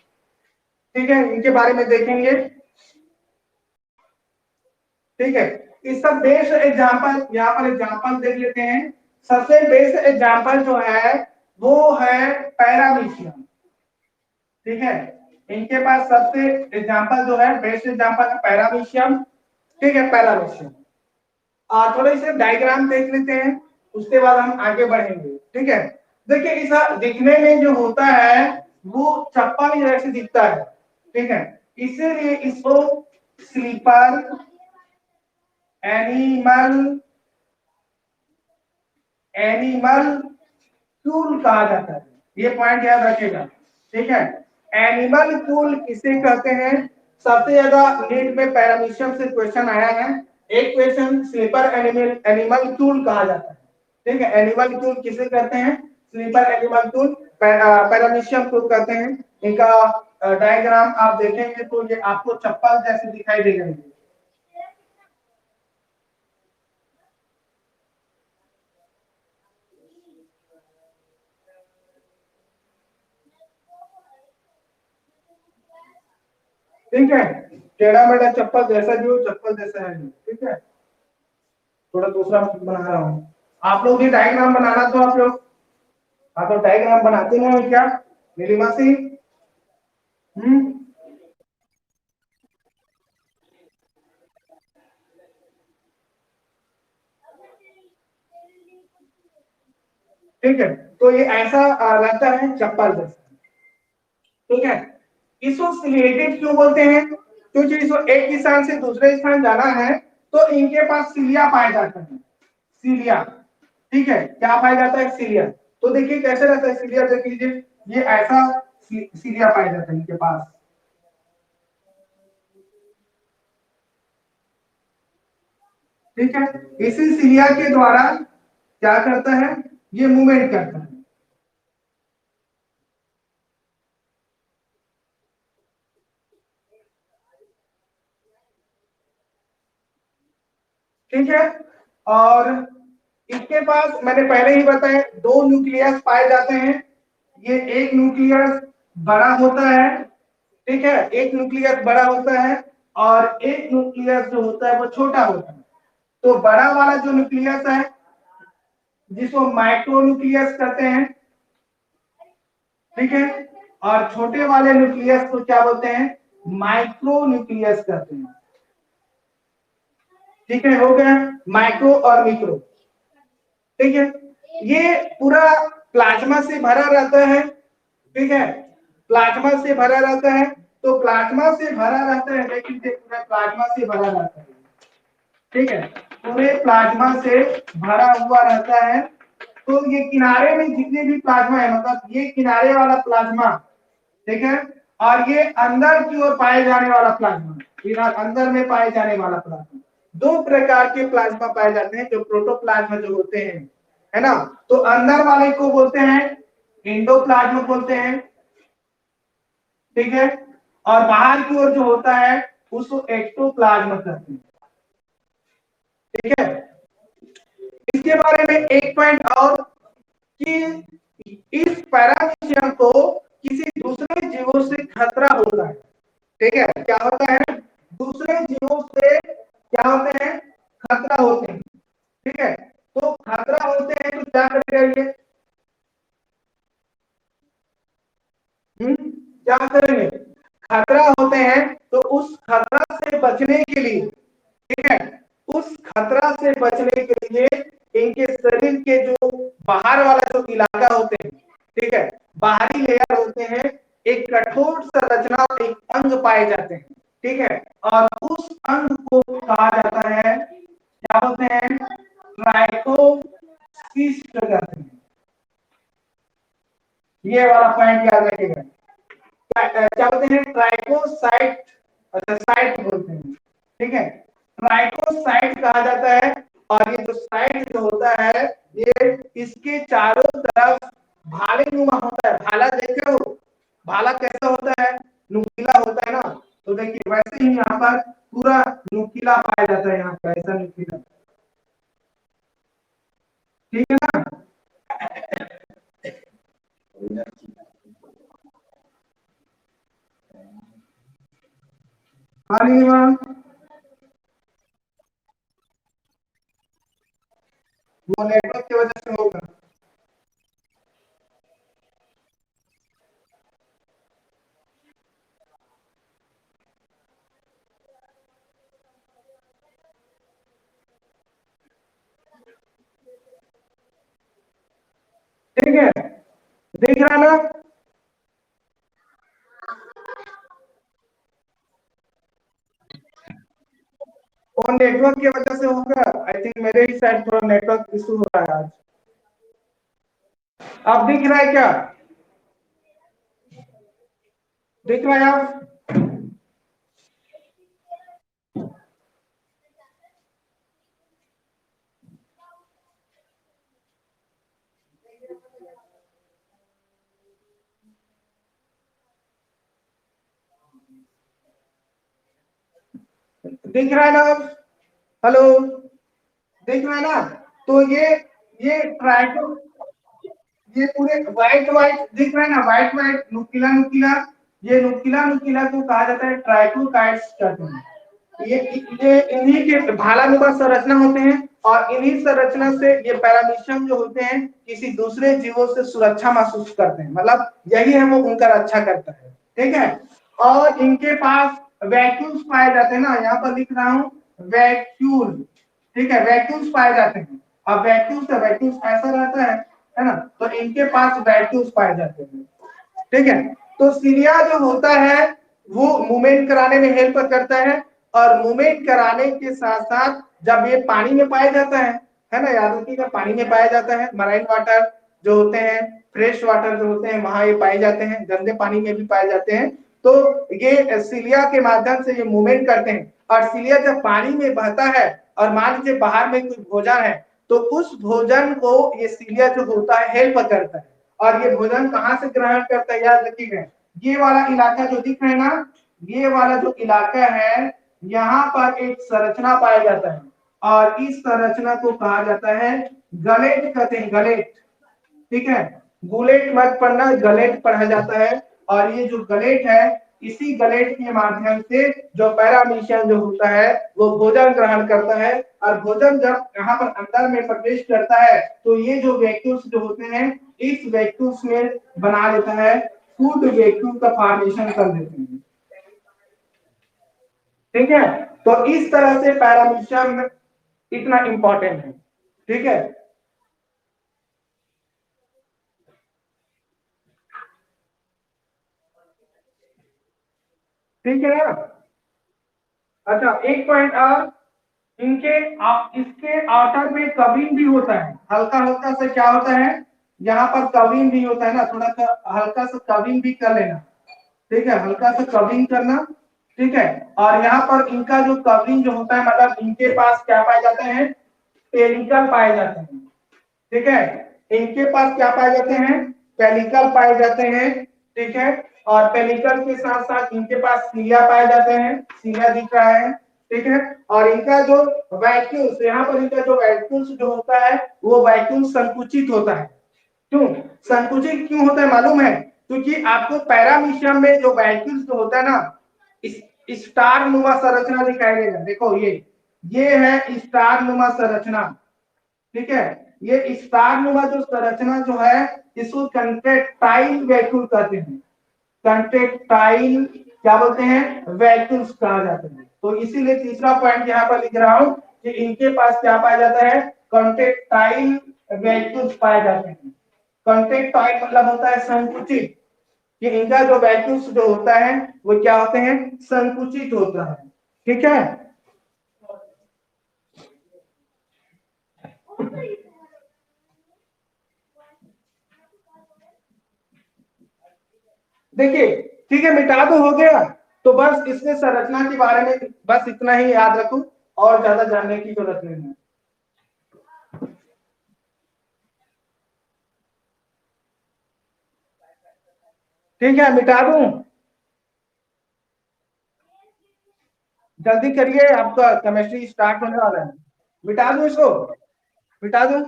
ठीक है, इनके बारे में देखेंगे। ठीक है, इसका बेस्ट एग्जांपल यहाँ पर एग्जांपल देख लेते हैं। सबसे बेस्ट एग्जांपल जो है वो है पैरामीशियम। ठीक है, इनके पास सबसे एग्जांपल जो है, बेस्ट एग्जांपल है पैरामीशियम। ठीक है, पैरामीशियम। थोड़े से डायग्राम देख लेते हैं, उसके बाद हम आगे बढ़ेंगे। ठीक है, देखिए इस दिखने में जो होता है वो चप्पल जैसे दिखता है। ठीक है, इसीलिए इसको स्लीपर एनिमल एनिमल टूल कहा जाता है। ये पॉइंट याद रखिएगा। ठीक है, एनिमल टूल किसे कहते हैं? सबसे ज्यादा नीट में पैरामीशियम से क्वेश्चन आया है। एक क्वेश्चन स्लीपर एनिमल टूल कहा जाता है, ठीक है। एनिमल टूल किसे कहते हैं? स्लीपर एनिमल टूल पैरामीशियम टूल कहते हैं। इनका डायग्राम आप देखेंगे तो ये आपको चप्पल जैसे दिखाई देगा। ठीक है, टेढ़ा मेढ़ा चप्पल जैसा भी हो, चप्पल जैसा है, ठीक है। थोड़ा दूसरा बना रहा हूँ, आप लोग भी डायग्राम बनाना, तो आप लोग तो डायग्राम बनाते हो क्या नीलिमा सिंह? ठीक है, तो ये ऐसा लगता है चप्पल जैसा, ठीक है। इसको सिलिएटेड क्यों बोलते हैं? क्योंकि इसको एक स्थान से दूसरे स्थान जाना है तो इनके पास सिलिया पाए जाते हैं, सिलिया, ठीक है। क्या पाया जाता है? सिलिया। तो देखिए कैसे रहता है सिलिया, देख लीजिए, ये ऐसा सिलिया पाया जाता है इनके पास, ठीक है। इसी सिलिया के द्वारा क्या करता है, ये मूवमेंट करता है, ठीक है। और इसके पास मैंने पहले ही बताया दो न्यूक्लियस पाए जाते हैं। ये एक न्यूक्लियस बड़ा होता है, ठीक है, एक न्यूक्लियस बड़ा होता है और एक न्यूक्लियस जो होता है वो छोटा होता है। तो बड़ा वाला जो न्यूक्लियस है जिसको माइक्रो न्यूक्लियस कहते हैं, ठीक है। और छोटे वाले न्यूक्लियस को क्या बोलते हैं? माइक्रो न्यूक्लियस कहते हैं, ठीक है। हो गया माइक्रो और मिक्रो, ठीक है। ये पूरा प्लाज्मा से भरा रहता है, ठीक है, प्लाज्मा से भरा रहता है। तो प्लाज्मा से भरा रहता है, लेकिन पूरा प्लाज्मा से भरा रहता है, ठीक है, पूरे प्लाज्मा से भरा हुआ रहता है। तो ये किनारे में जितने भी प्लाज्मा है, मतलब ये किनारे वाला प्लाज्मा, ठीक है, और ये अंदर की ओर पाए जाने वाला प्लाज्मा, अंदर में पाए जाने वाला प्लाज्मा, दो प्रकार के प्लाज्मा पाए जाते हैं जो प्रोटोप्लाज्मा जो होते हैं, है ना। तो अंदर वाले को बोलते हैं एंडोप्लाज्मा बोलते हैं, ठीक है। और बाहर की ओर जो होता है उसको एक्टोप्लाज्मा कहते हैं, ठीक है। इसके बारे में एक पॉइंट और, कि इस पैरामीशियम को किसी दूसरे जीवों से खतरा होता है, ठीक है। क्या होता है? दूसरे जीवों से क्या होते हैं? खतरा होते हैं, ठीक है। तो खतरा होते हैं तो क्या करेंगे? क्या करेंगे? खतरा होते हैं तो उस खतरा से बचने के लिए, ठीक है, उस खतरा से बचने के लिए इनके शरीर के जो बाहर वाला जो इलाका होते हैं, ठीक है, बाहरी लेयर होते हैं, एक कठोर संरचना, एक अंग पाए जाते हैं, ठीक है। और उस अंग को कहा जाता है, क्या बोलते हैं? ट्राइकोसिस्ट कहते हैं। ये वाला पॉइंट याद रखिएगा। क्या बोलते हैं? ट्राइकोसाइट, अच्छा साइट बोलते हैं, ठीक है, ट्राइकोसाइट कहा जाता है। और ये जो साइट जो होता है ये इसके चारों तरफ भाले नुमा होता है। भाला देखे हो? भाला कैसा होता है? नुकीला होता है ना। तो देखिए वैसे ही यहाँ पर पूरा नुकीला पाया जाता है, यहाँ पर ऐसा नुकीला, ठीक है ना। हाँ नीलिमा, वो नेटवर्क की वजह से होगा। ठीक है, देख रहा ना? और नेटवर्क की वजह से होगा, आई थिंक मेरे ही साइड थोड़ा नेटवर्क इशू हो रहा है आज। अब दिख रहा है क्या? दिख रहा है आप? दिख रहा है ना? हेलो, दिख रहा है ना? तो ये ट्राइको, ये पूरे व्हाइट व्हाइट दिख रहा है ना, व्हाइट व्हाइट नुकीला नुकीला, ये नुकीला नुकीला को कहा जाता है ट्राइकोकाइट्स कहते हैं। ये इन्हीं के भालानुमा संरचना होते हैं, और इन्हीं संरचना से ये पैरामीशियम जो होते हैं किसी दूसरे जीवों से सुरक्षा महसूस करते हैं, मतलब यही है वो उनका रक्षा करता है। ठीक है, और इनके पास वैक्यूल्स पाए जाते हैं ना, यहाँ पर लिख रहा हूँ वैक्यूल। ठीक है, वैक्यूल्स पाए जाते हैं। अब वैक्यूल्स ऐसा रहता है ना, तो इनके पास वैक्यूल्स पाए जाते हैं। ठीक है, तो सीलिया जो होता है वो मूवमेंट कराने में हेल्प करता है, और मूवमेंट कराने के साथ साथ जब ये पानी में पाया जाता है ना, याद रखिएगा पानी में पाया जाता है, मराइन वाटर जो होते हैं, फ्रेश वाटर जो होते हैं वहां ये पाए जाते हैं, गंदे पानी में भी पाए जाते हैं। तो ये सीलिया के माध्यम से ये मूवमेंट करते हैं, और सीलिया जब पानी में बहता है और मान लीजिए बाहर में कोई भोजन है, तो उस भोजन को ये सीलिया जो होता है हेल्प करता है। और ये भोजन कहाँ से ग्रहण करता है, याद रखिएगा ये वाला इलाका जो दिख रहा है ना, ये वाला जो इलाका है यहाँ पर एक संरचना पाया जाता है, और इस संरचना को कहा जाता है गलेट कहते हैं, गलेट। ठीक है, बुलेट मत पढ़ना, गलेट पढ़ा जाता है। और ये जो गलेट है, इसी गलेट के माध्यम से जो पैरामीशियम जो होता है वो भोजन ग्रहण करता है, और भोजन जब यहाँ पर अंदर में प्रवेश करता है तो ये जो वैक्यूल्स जो होते हैं इस वैक्यूल्स में बना लेता है, फूड वैक्यूल का फॉर्मेशन कर देते हैं। ठीक है, तो इस तरह से पैरामीशियम इतना इंपॉर्टेंट है। ठीक है, ठीक है ना? अच्छा, एक पॉइंट और, इसके आउटर में कवरिंग भी होता है, हल्का हल्का से क्या होता है, यहाँ पर कवरिंग भी होता है ना, थोड़ा सा हल्का सा कवरिंग भी कर लेना। ठीक है, हल्का सा कवरिंग करना। ठीक है, और यहाँ पर इनका जो कवरिंग जो होता है, मतलब इनके पास क्या पाए जाते हैं, पेलिकल पाए जाते हैं। ठीक है, इनके पास क्या पाए जाते हैं, पेलिकल पाए जाते हैं। ठीक है, और पेलिकल के साथ साथ इनके पास सीलिया पाए जाते हैं, सीलिया दिख रहा है। ठीक है, और इनका जो वैक्यूल्स, यहाँ पर इनका जो वैक्यूल्स जो होता है वो वैक्यूल संकुचित होता है। क्यों संकुचित क्यों होता है मालूम है? क्योंकि आपको पैरामीशियम में जो वैक्यूल्स जो होता है ना, इस स्टार नुमा संरचना दिखाई देगा, देखो ये है स्टार नुमा संरचना। ठीक है, ये स्टार नुमा जो संरचना जो है इसको कंट्रैक्टाइल वैक्यूल कहते हैं, कंट्रैक्टाइल क्या बोलते हैं, वैक्यूल्स कहा जाता है। तो इसीलिए तीसरा पॉइंट यहाँ पर लिख रहा हूं कि इनके पास क्या पाया जाता है, कंट्रैक्टाइल वैक्यूल्स पाए जाते हैं। कंट्रैक्टाइल मतलब होता है संकुचित, कि इनका जो वैक्यूल्स जो होता है वो क्या होते हैं, संकुचित होता है। ठीक है, देखिए ठीक है, मिटा तो हो गया। तो बस इसमें संरचना के बारे में बस इतना ही याद रखो, और ज्यादा जानने की जरूरत नहीं है। ठीक है, मिटा दूं, जल्दी करिए, आपका केमिस्ट्री स्टार्ट होने वाला है। मिटा दूं इसको, मिटा दूं।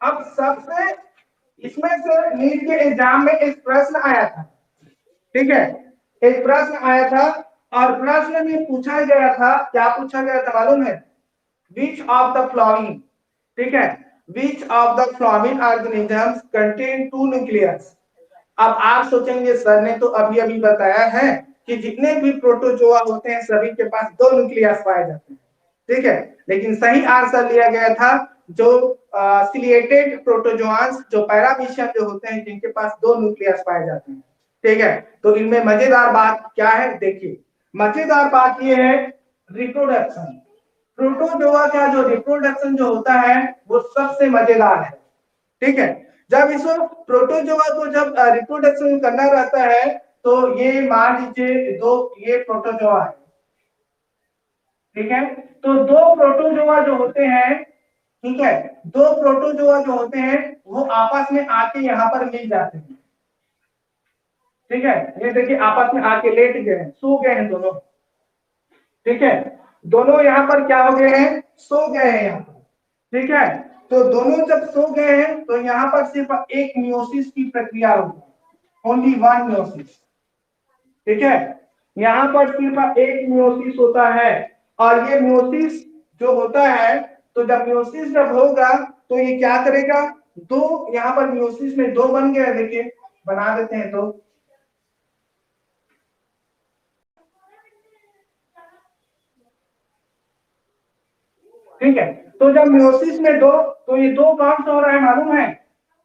अब सबसे इसमें से नीट के एग्जाम में एक प्रश्न आया था। ठीक है, एक प्रश्न आया था, और प्रश्न में पूछा गया था, क्या पूछा गया था मालूम है, विच ऑफ द फ्लॉइंग, ठीक है, which of the flowing organisms contain two nucleus. अब आप सोचेंगे सर ने तो अभी अभी बताया है कि जितने भी प्रोटोजोआ होते हैं सभी के पास दो न्यूक्लियस पाए जाते हैं। ठीक है, लेकिन सही आंसर लिया गया था जो सिलिएटेड प्रोटोजोआंस, जो पैरामीशियम जो होते हैं जिनके पास दो न्यूक्लियस पाए जाते हैं। ठीक है, तो इनमें मजेदार बात क्या है, देखिए मजेदार बात ये है, रिप्रोडक्शन, प्रोटोजोआ का जो रिप्रोडक्शन जो होता है वो सबसे मजेदार है। ठीक है, जब इसको प्रोटोजोआ को जब रिप्रोडक्शन करना रहता है, तो ये मान लीजिए दो, ये प्रोटोजोआ है। ठीक है। तो दो प्रोटोजोआ जो होते हैं, ठीक है, दो प्रोटोजोआ जो होते हैं वो आपस में आके यहाँ पर मिल जाते हैं। ठीक है, ये देखिए आपस में आके लेट गए हैं, सो गए हैं दोनों। ठीक है, दोनों यहाँ पर क्या हो गए हैं, सो गए हैं यहाँ पर। ठीक है, तो दोनों जब सो गए हैं तो यहाँ पर सिर्फ एक मियोसिस की प्रक्रिया होगी, ओनली वन मियोसिस। ठीक है, यहाँ पर सिर्फ एक मियोसिस होता है। और ये मियोसिस जो होता है, तो जब मियोसिस जब होगा तो ये क्या करेगा, दो यहाँ पर मियोसिस में दो बन गया, देखिए बना देते हैं दो। ठीक है, तो जब मियोसिस में दो, तो ये दो कौन सा हो रहा है मालूम है,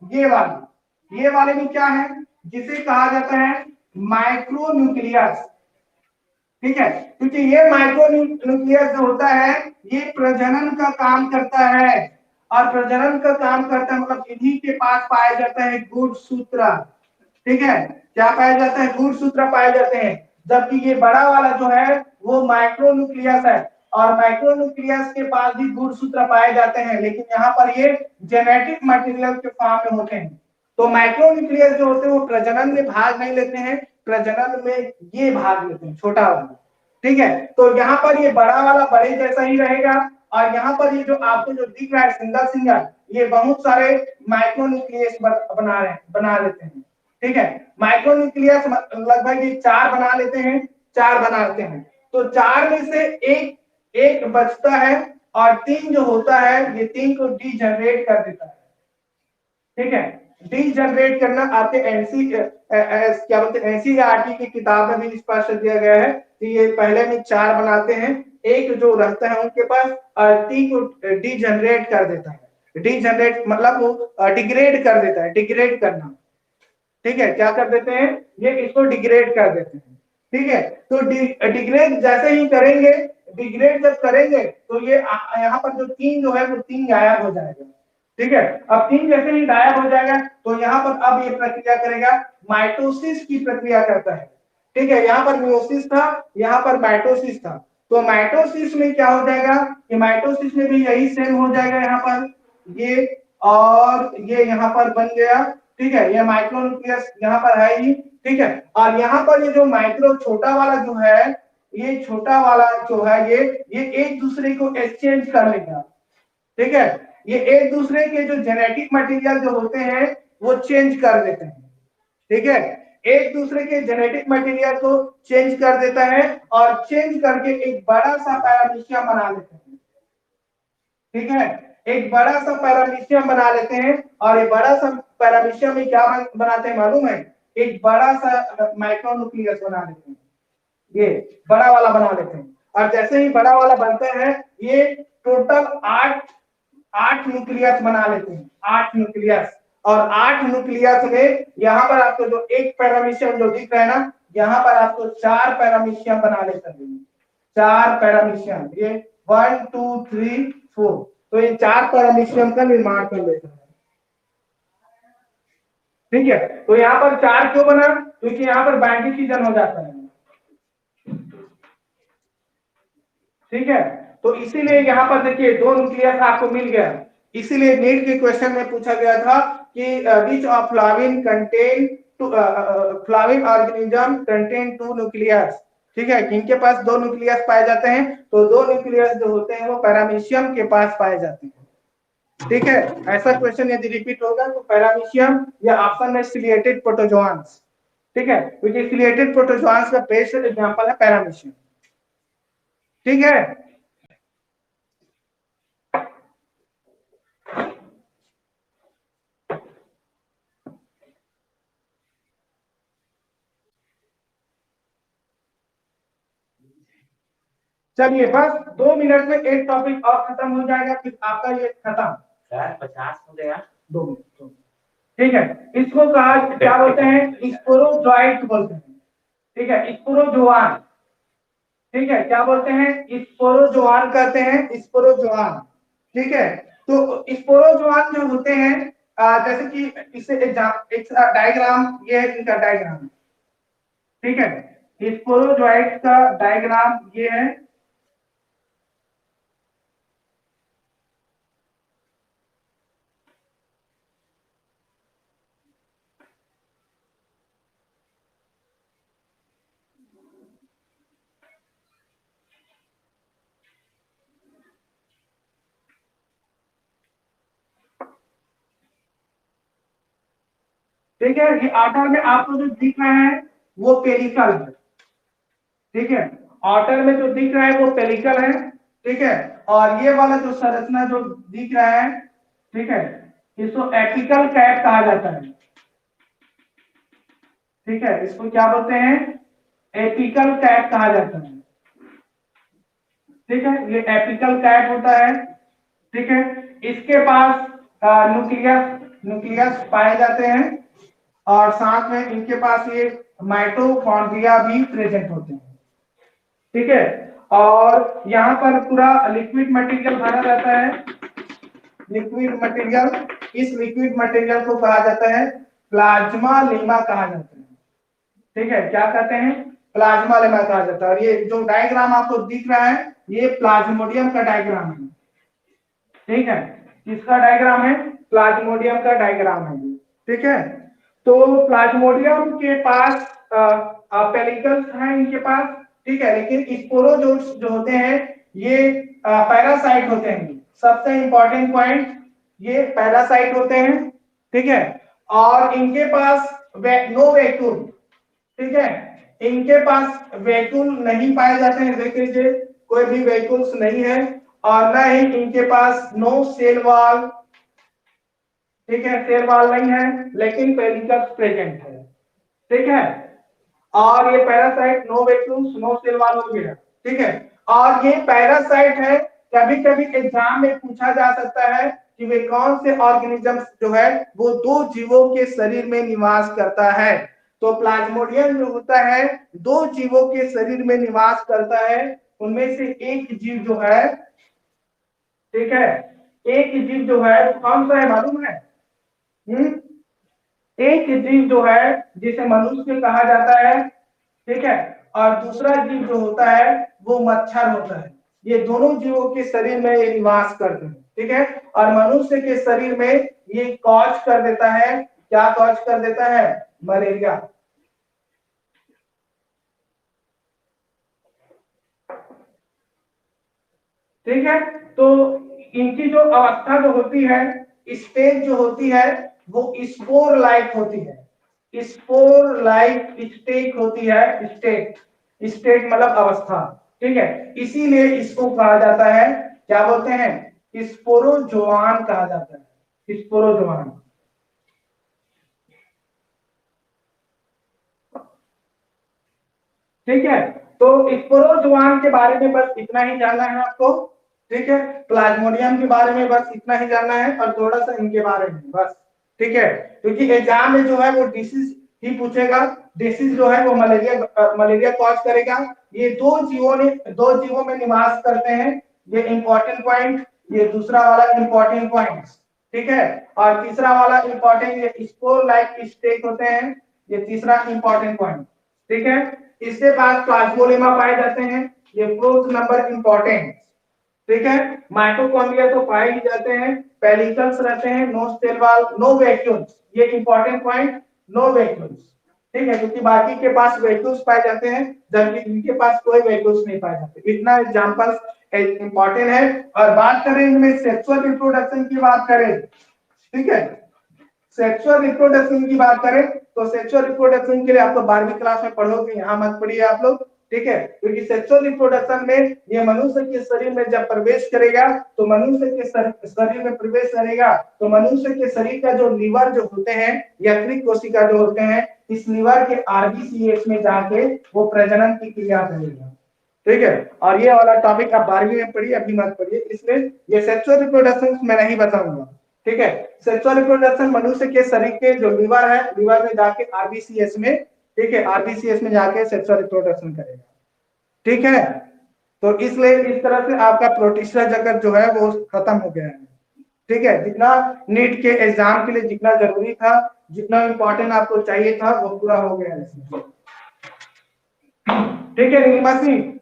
ये वाले में क्या है, जिसे कहा जाता है माइक्रोन्यूक्लियस। ठीक है, क्योंकि ये माइक्रोन्यूक्लियस जो होता है ये प्रजनन का काम करता है। और प्रजनन का काम करता है मतलब इन्हीं के पास पाया जाता है गुणसूत्र। ठीक है, क्या पाया जाता है, गुणसूत्र पाए जाते हैं। जबकि ये बड़ा वाला जो है वो माइक्रोन्यूक्लियस है, और माइक्रोन्यूक्लियस के पास भी गुणसूत्र पाए जाते हैं, लेकिन यहाँ पर ये जेनेटिक मटेरियल के फॉर्म में होते हैं। तो माइक्रोन्यूक्लियस जो होते हैं वो प्रजनन में भाग नहीं लेते हैं, प्रजनन में ये भाग लेते हैं, छोटा वाला। ठीक है, तो यहाँ पर ये बड़ा वाला बड़े जैसा ही रहेगा, और यहाँ पर ये जो आपको जो दिख रहा है सिंगल सिंगल, ये बहुत सारे माइक्रोन्यूक्लियस बना लेते हैं। ठीक है, माइक्रोन्यूक्लियस लगभग ये चार बना लेते हैं, चार बनाते हैं। तो चार में से एक एक बचता है, और तीन जो होता है ये तीन को डीजनरेट कर देता है। ठीक है, डीजनरेट करना आपके क्या बोलते हैं एनसीईआरटी की किताब में भी स्पष्ट दिया गया है कि ये पहले में चार बनाते हैं, एक जो रहता है उनके पास टी को डीजनरेट कर देता है। डीजनरेट मतलब वो डिग्रेड कर देता है, डिग्रेड करना। ठीक है, क्या कर देते हैं, ये इसको डिग्रेड कर देते हैं। ठीक है, तो डिग्रेड जैसे ही करेंगे, डिग्रेड जब करेंगे तो ये यहाँ पर जो तीन जो है वो तीन गायब हो जाएगा। ठीक है, अब तीन जैसे ही गायब हो जाएगा तो यहाँ पर अब ये प्रक्रिया करेगा, माइटोसिस की प्रक्रिया करता है। ठीक है, यहाँ पर मियोसिस था, यहाँ पर माइटोसिस था। तो माइटोसिस में क्या हो जाएगा कि माइटोसिस में भी यही सेम हो जाएगा, यहाँ पर ये और ये यहाँ पर बन गया। ठीक है, ये माइक्रोन्यूक्लियस यहाँ पर है ही। ठीक है, और यहाँ पर ये जो माइक्रो छोटा वाला जो है, ये छोटा वाला जो है ये एक दूसरे को एक्सचेंज कर लेगा। ठीक है, ये एक दूसरे के जो जेनेटिक मटेरियल जो होते हैं वो चेंज कर देते हैं। ठीक है, एक दूसरे के जेनेटिक मटेरियल को चेंज कर देता है, और चेंज करके एक बड़ा सा पैरामीशियम बना लेते हैं। ठीक है, एक बड़ा सा पैरामीशियम बना लेते हैं, और ये बड़ा सा पैरामीशियम में क्या बनाते हैं मालूम है, एक बड़ा सा माइक्रोन्यूक्लियस बना लेते हैं, ये बड़ा वाला बना लेते हैं। और जैसे ही बड़ा वाला बनता है ये टोटल आठ आठ न्यूक्लियस बना लेते हैं, आठ न्यूक्लियस। और आठ न्यूक्लियस में यहाँ पर आपको जो एक पैरामीशियम जो दिख रहा है ना, यहाँ पर आपको चार पैरामीशियम बना लेते हैं, चार पैरामीशियम, ये 1 2 3 4, तो ये चार पैरामीशियम का निर्माण कर लेते हैं। ठीक है, तो यहाँ पर चार क्यों बना, क्योंकि यहाँ पर बाइंडिंग हो जाता है। ठीक है, तो इसीलिए यहाँ पर देखिए दो न्यूक्लियस आपको मिल गया। इसीलिए नीट के क्वेश्चन में पूछा गया था कि which of flavin contain flavin organism contain two nucleus. ठीक है, इनके पास दो न्यूक्लियस पाए जाते हैं, तो दो न्यूक्लियस जो होते हैं वो पैरामीशियम के पास पाए जाते हैं। ठीक है, ऐसा क्वेश्चन यदि रिपीट होगा तो पैरामीशियम या ऑप्शन में सिलिएटेड प्रोटोजोआंस। ठीक है, क्योंकि सिलिएटेड प्रोटोजोआंस का बेस्ट एग्जांपल है पैरामीशियम। ठीक है, चलिए बस 2 मिनट में एक टॉपिक और खत्म हो जाएगा, फिर आपका ये खत्म। सर 50 हो गया। 2 मिनट। ठीक है, इसको कहा क्या बोलते हैं, स्पोरोजोइट बोलते हैं। ठीक है, स्पोरोजोआन। ठीक है, क्या बोलते हैं, स्पोरोजोआन कहते हैं, स्पोरोजोआन। ठीक है, तो स्पोरोजोआन जो होते हैं जैसे कि इसे एक डायग्राम, ये है इनका डायग्राम। ठीक है, स्पोरोजोइट का डायग्राम ये है। ठीक है, ये आउटर में आपको जो दिख रहा है वो पेलिकल है, ठीक है, आउटर में जो दिख रहा है वो पेलिकल है, ठीक है, और ये वाला जो संरचना जो दिख रहा है, ठीक है, इसको एपिकल कैप कहा जाता है, ठीक है, इसको क्या बोलते हैं, एपिकल कैप कहा जाता है, ठीक है, ये एपिकल कैप होता है, ठीक है, इसके पास न्यूक्लियस न्यूक्लियस पाए जाते हैं और साथ में इनके पास ये माइटोकॉन्ड्रिया भी प्रेजेंट होते हैं, ठीक है, और यहाँ पर पूरा लिक्विड मटेरियल भरा रहता है, लिक्विड मटेरियल, इस लिक्विड मटेरियल को कहा जाता है प्लाज्मा लेमा कहा जाता है, ठीक है, क्या कहते हैं, प्लाज्मा लेमा कहा जाता है। और ये जो डायग्राम आपको दिख रहा है ये प्लाज्मोडियम का डायग्राम है, ठीक है, किसका डायग्राम है, प्लाज्मोडियम का डायग्राम है, ठीक है, तो प्लाज्मोडियम के पास पेलिकल्स हैं इनके पास, ठीक है, लेकिन स्पोरोजोट्स जो होते हैं ये पैरासाइट होते हैं, सबसे इंपॉर्टेंट पॉइंट ये पैरासाइट होते हैं, ठीक है, और इनके पास नो वैक्यूल, ठीक है, इनके पास वैक्यूल नहीं पाए जाते हैं, देख लीजिए कोई भी वैक्यूल्स नहीं है, और न ही इनके पास नो सेल वॉल, ठीक है, सेल वॉल नहीं है, लेकिन पेलिकल्स प्रेजेंट है, ठीक है, और ये parasite no vacuoles no cell wall हो गया, ठीक है, और ये पैरासाइट है, कभी कभी एग्जाम में पूछा जा सकता है कि वे कौन से ऑर्गेनिजम्स जो है वो दो जीवों के शरीर में निवास करता है, तो प्लाज्मोडियम जो होता है दो जीवों के शरीर में निवास करता है, उनमें से एक जीव जो है, ठीक है, एक जीव जो है कौन सा है मालूम है, एक जीव जो है जिसे मनुष्य कहा जाता है, ठीक है, और दूसरा जीव जो होता है वो मच्छर होता है, ये दोनों जीवों के शरीर में ये निवास करते हैं, ठीक है, और मनुष्य के शरीर में ये कॉज कर देता है, क्या कॉज कर देता है, मलेरिया, ठीक है, तो इनकी जो अवस्था जो होती है, स्टेज जो होती है वो स्पोर लाइक होती है, स्पोर लाइक स्टेट होती है, स्टेट, स्टेट मतलब अवस्था, ठीक है, इसीलिए इसको कहा जाता है, क्या बोलते हैं, स्पोरोजोआन कहा जाता है, स्पोरोजोआन, ठीक है, तो स्पोरोजोआन के बारे में बस इतना ही जानना है आपको, ठीक है, प्लाज्मोडियम के बारे में बस इतना ही जानना है और थोड़ा सा इनके बारे में बस, ठीक है, क्योंकि एग्जाम में जो है वो डिसीज ही पूछेगा, डिसीज जो है वो मलेरिया कॉज करेगा, ये दो जीवों में निवास करते हैं, ये इंपॉर्टेंट पॉइंट, ये दूसरा वाला इंपॉर्टेंट पॉइंट, ठीक है, और तीसरा वाला इंपॉर्टेंट ये स्पोर लाइक स्टेट होते हैं, ये तीसरा इंपॉर्टेंट पॉइंट, ठीक है, इसके बाद प्लाज्मोलेमा पाए जाते हैं, ये फोर्थ नंबर इंपॉर्टेंट, ठीक है, माइटोकॉन्ड्रिया तो पाए ही जाते हैं, पेलिकल्स रहते हैं, no cell wall no vacuoles, ये इंपॉर्टेंट पॉइंट, नो वैक्यूल्स, ठीक है, क्योंकि बाकी के पास वैक्यूल्स पाए जाते हैं जबकि इनके पास कोई वैक्यूल्स नहीं पाए जाते, इतना एग्जांपल्स इंपॉर्टेंट है। और बात करें इनमें सेक्सुअल रिप्रोडक्शन की बात करें, ठीक है, सेक्सुअल रिप्रोडक्शन की बात करें तो सेक्सुअल रिप्रोडक्शन के लिए आप तो 12वीं क्लास में पढ़ोगे, यहाँ मत पढ़िए आप लोग, ठीक है, क्योंकि सेक्सुअल रिप्रोडक्शन में ये मनुष्य के शरीर में जब प्रवेश करेगा तो मनुष्य के शरीर में प्रवेश करेगा तो मनुष्य के शरीर का जो लीवर जो होते हैं यकृत कोशिका जो होते हैं, इस लीवर के आरबीसीएच में जाके वो प्रजनन की क्रिया करेगा, ठीक है, और ये वाला टॉपिक आप 12वीं में पढ़िए, अभी मत पढ़िए, इसलिए ये सेक्सुअल रिप्रोडक्शन मैं नहीं बताऊंगा, ठीक है, सेक्सुअल रिप्रोडक्शन मनुष्य के शरीर के जो लीवर है, लीवर में जाके आरबीसीएस में, ठीक है, आरबीसीएस में जाके सेक्सुअल रिप्रोडक्शन करेगा, ठीक है, तो इसलिए इस तरह से आपका प्रोटिस्टा जगत जो है वो खत्म हो गया है, ठीक है, जितना नीट के एग्जाम के लिए जितना जरूरी था, जितना इंपॉर्टेंट आपको चाहिए था वो पूरा हो गया है, ठीक है नीलिमा सिंह,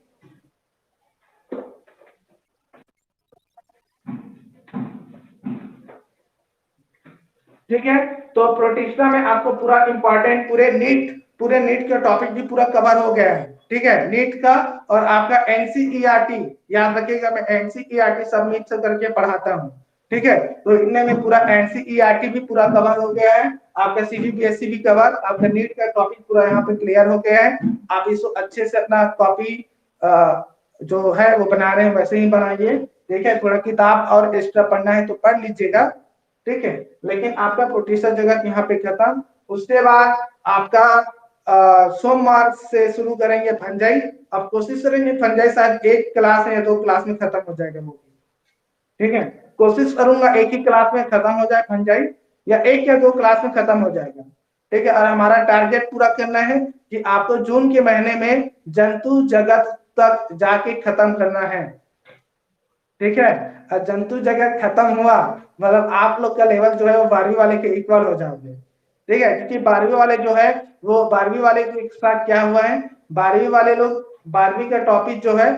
ठीक है, तो प्रोटिस्टा में आपको पूरा इंपॉर्टेंट पूरे नीट का टॉपिक भी पूरा कवर हो गया है, ठीक है, नीट का और आपका एनसीईआरटी याद रखिएगा, मैं एनसीईआरटी सब नीट से करके पढ़ाता हूँ, ठीक है, तो इतने में पूरा एनसीईआरटी भी पूरा कवर हो गया है, आपका सीबीपीएससी भी कवर, आपका नीट का टॉपिक पूरा यहाँ पे क्लियर हो गया है। आप इसको अच्छे से अपना कॉपी जो है वो बना रहे हैं वैसे ही बनाइए, ठीक है। थोड़ा किताब और एक्स्ट्रा पढ़ना है तो पढ़ लीजिएगा, ठीक है। लेकिन आपका प्रोटीसर जगत यहाँ पे खत्म। उसके बाद आपका सोमवार से शुरू करेंगे फंजाई। अब कोशिश करेंगे फंजाई शायद एक क्लास या 2 क्लास में खत्म हो जाएगा वो, ठीक है। कोशिश करूंगा एक ही क्लास में खत्म हो जाए फंजाई, या 1 या 2 क्लास में खत्म हो जाएगा, ठीक है। और हमारा टारगेट पूरा करना है कि आपको जून के महीने में जंतु जगत तक जाके खत्म करना है, ठीक है। और जंतु जगत खत्म हुआ मतलब आप लोग का लेवल जो है वो 12वीं वाले के इक्वल हो जाओगे, ठीक है। क्योंकि 12वीं वाले जो है वो 12वीं वाले के साथ क्या हुआ है, 12वीं वाले लोग 12वीं का टॉपिक जो है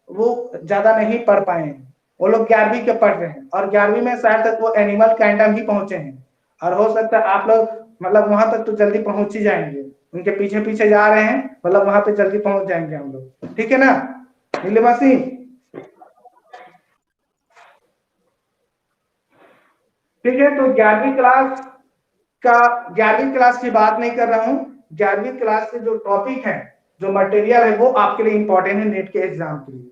वो ज्यादा नहीं पढ़ पाए हैं, वो लोग 11वीं के पढ़ रहे हैं, और 11वीं में शायद तक वो एनिमल काइंडम ही पहुंचे हैं, और हो सकता है आप लोग मतलब वहां तक तो जल्दी पहुंच ही जाएंगे, उनके पीछे पीछे जा रहे हैं, मतलब वहां पे जल्दी पहुंच जाएंगे हम लोग, ठीक है ना नीलवासी। ठीक है, तो 11वीं क्लास का 11वीं क्लास की बात नहीं कर रहा हूं, 11वीं क्लास के जो टॉपिक है, जो मटेरियल है वो आपके लिए इंपॉर्टेंट है नेट के एग्जाम के लिए,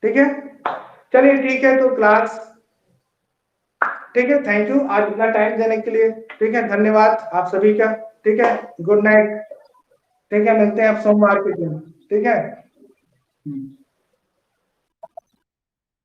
ठीक है। चलिए ठीक है, तो क्लास ठीक है, थैंक यू आज इतना टाइम देने के लिए, ठीक है, धन्यवाद आप सभी का, ठीक है, गुड नाइट, ठीक है, मिलते हैं आप सोमवार के दिन, ठीक है।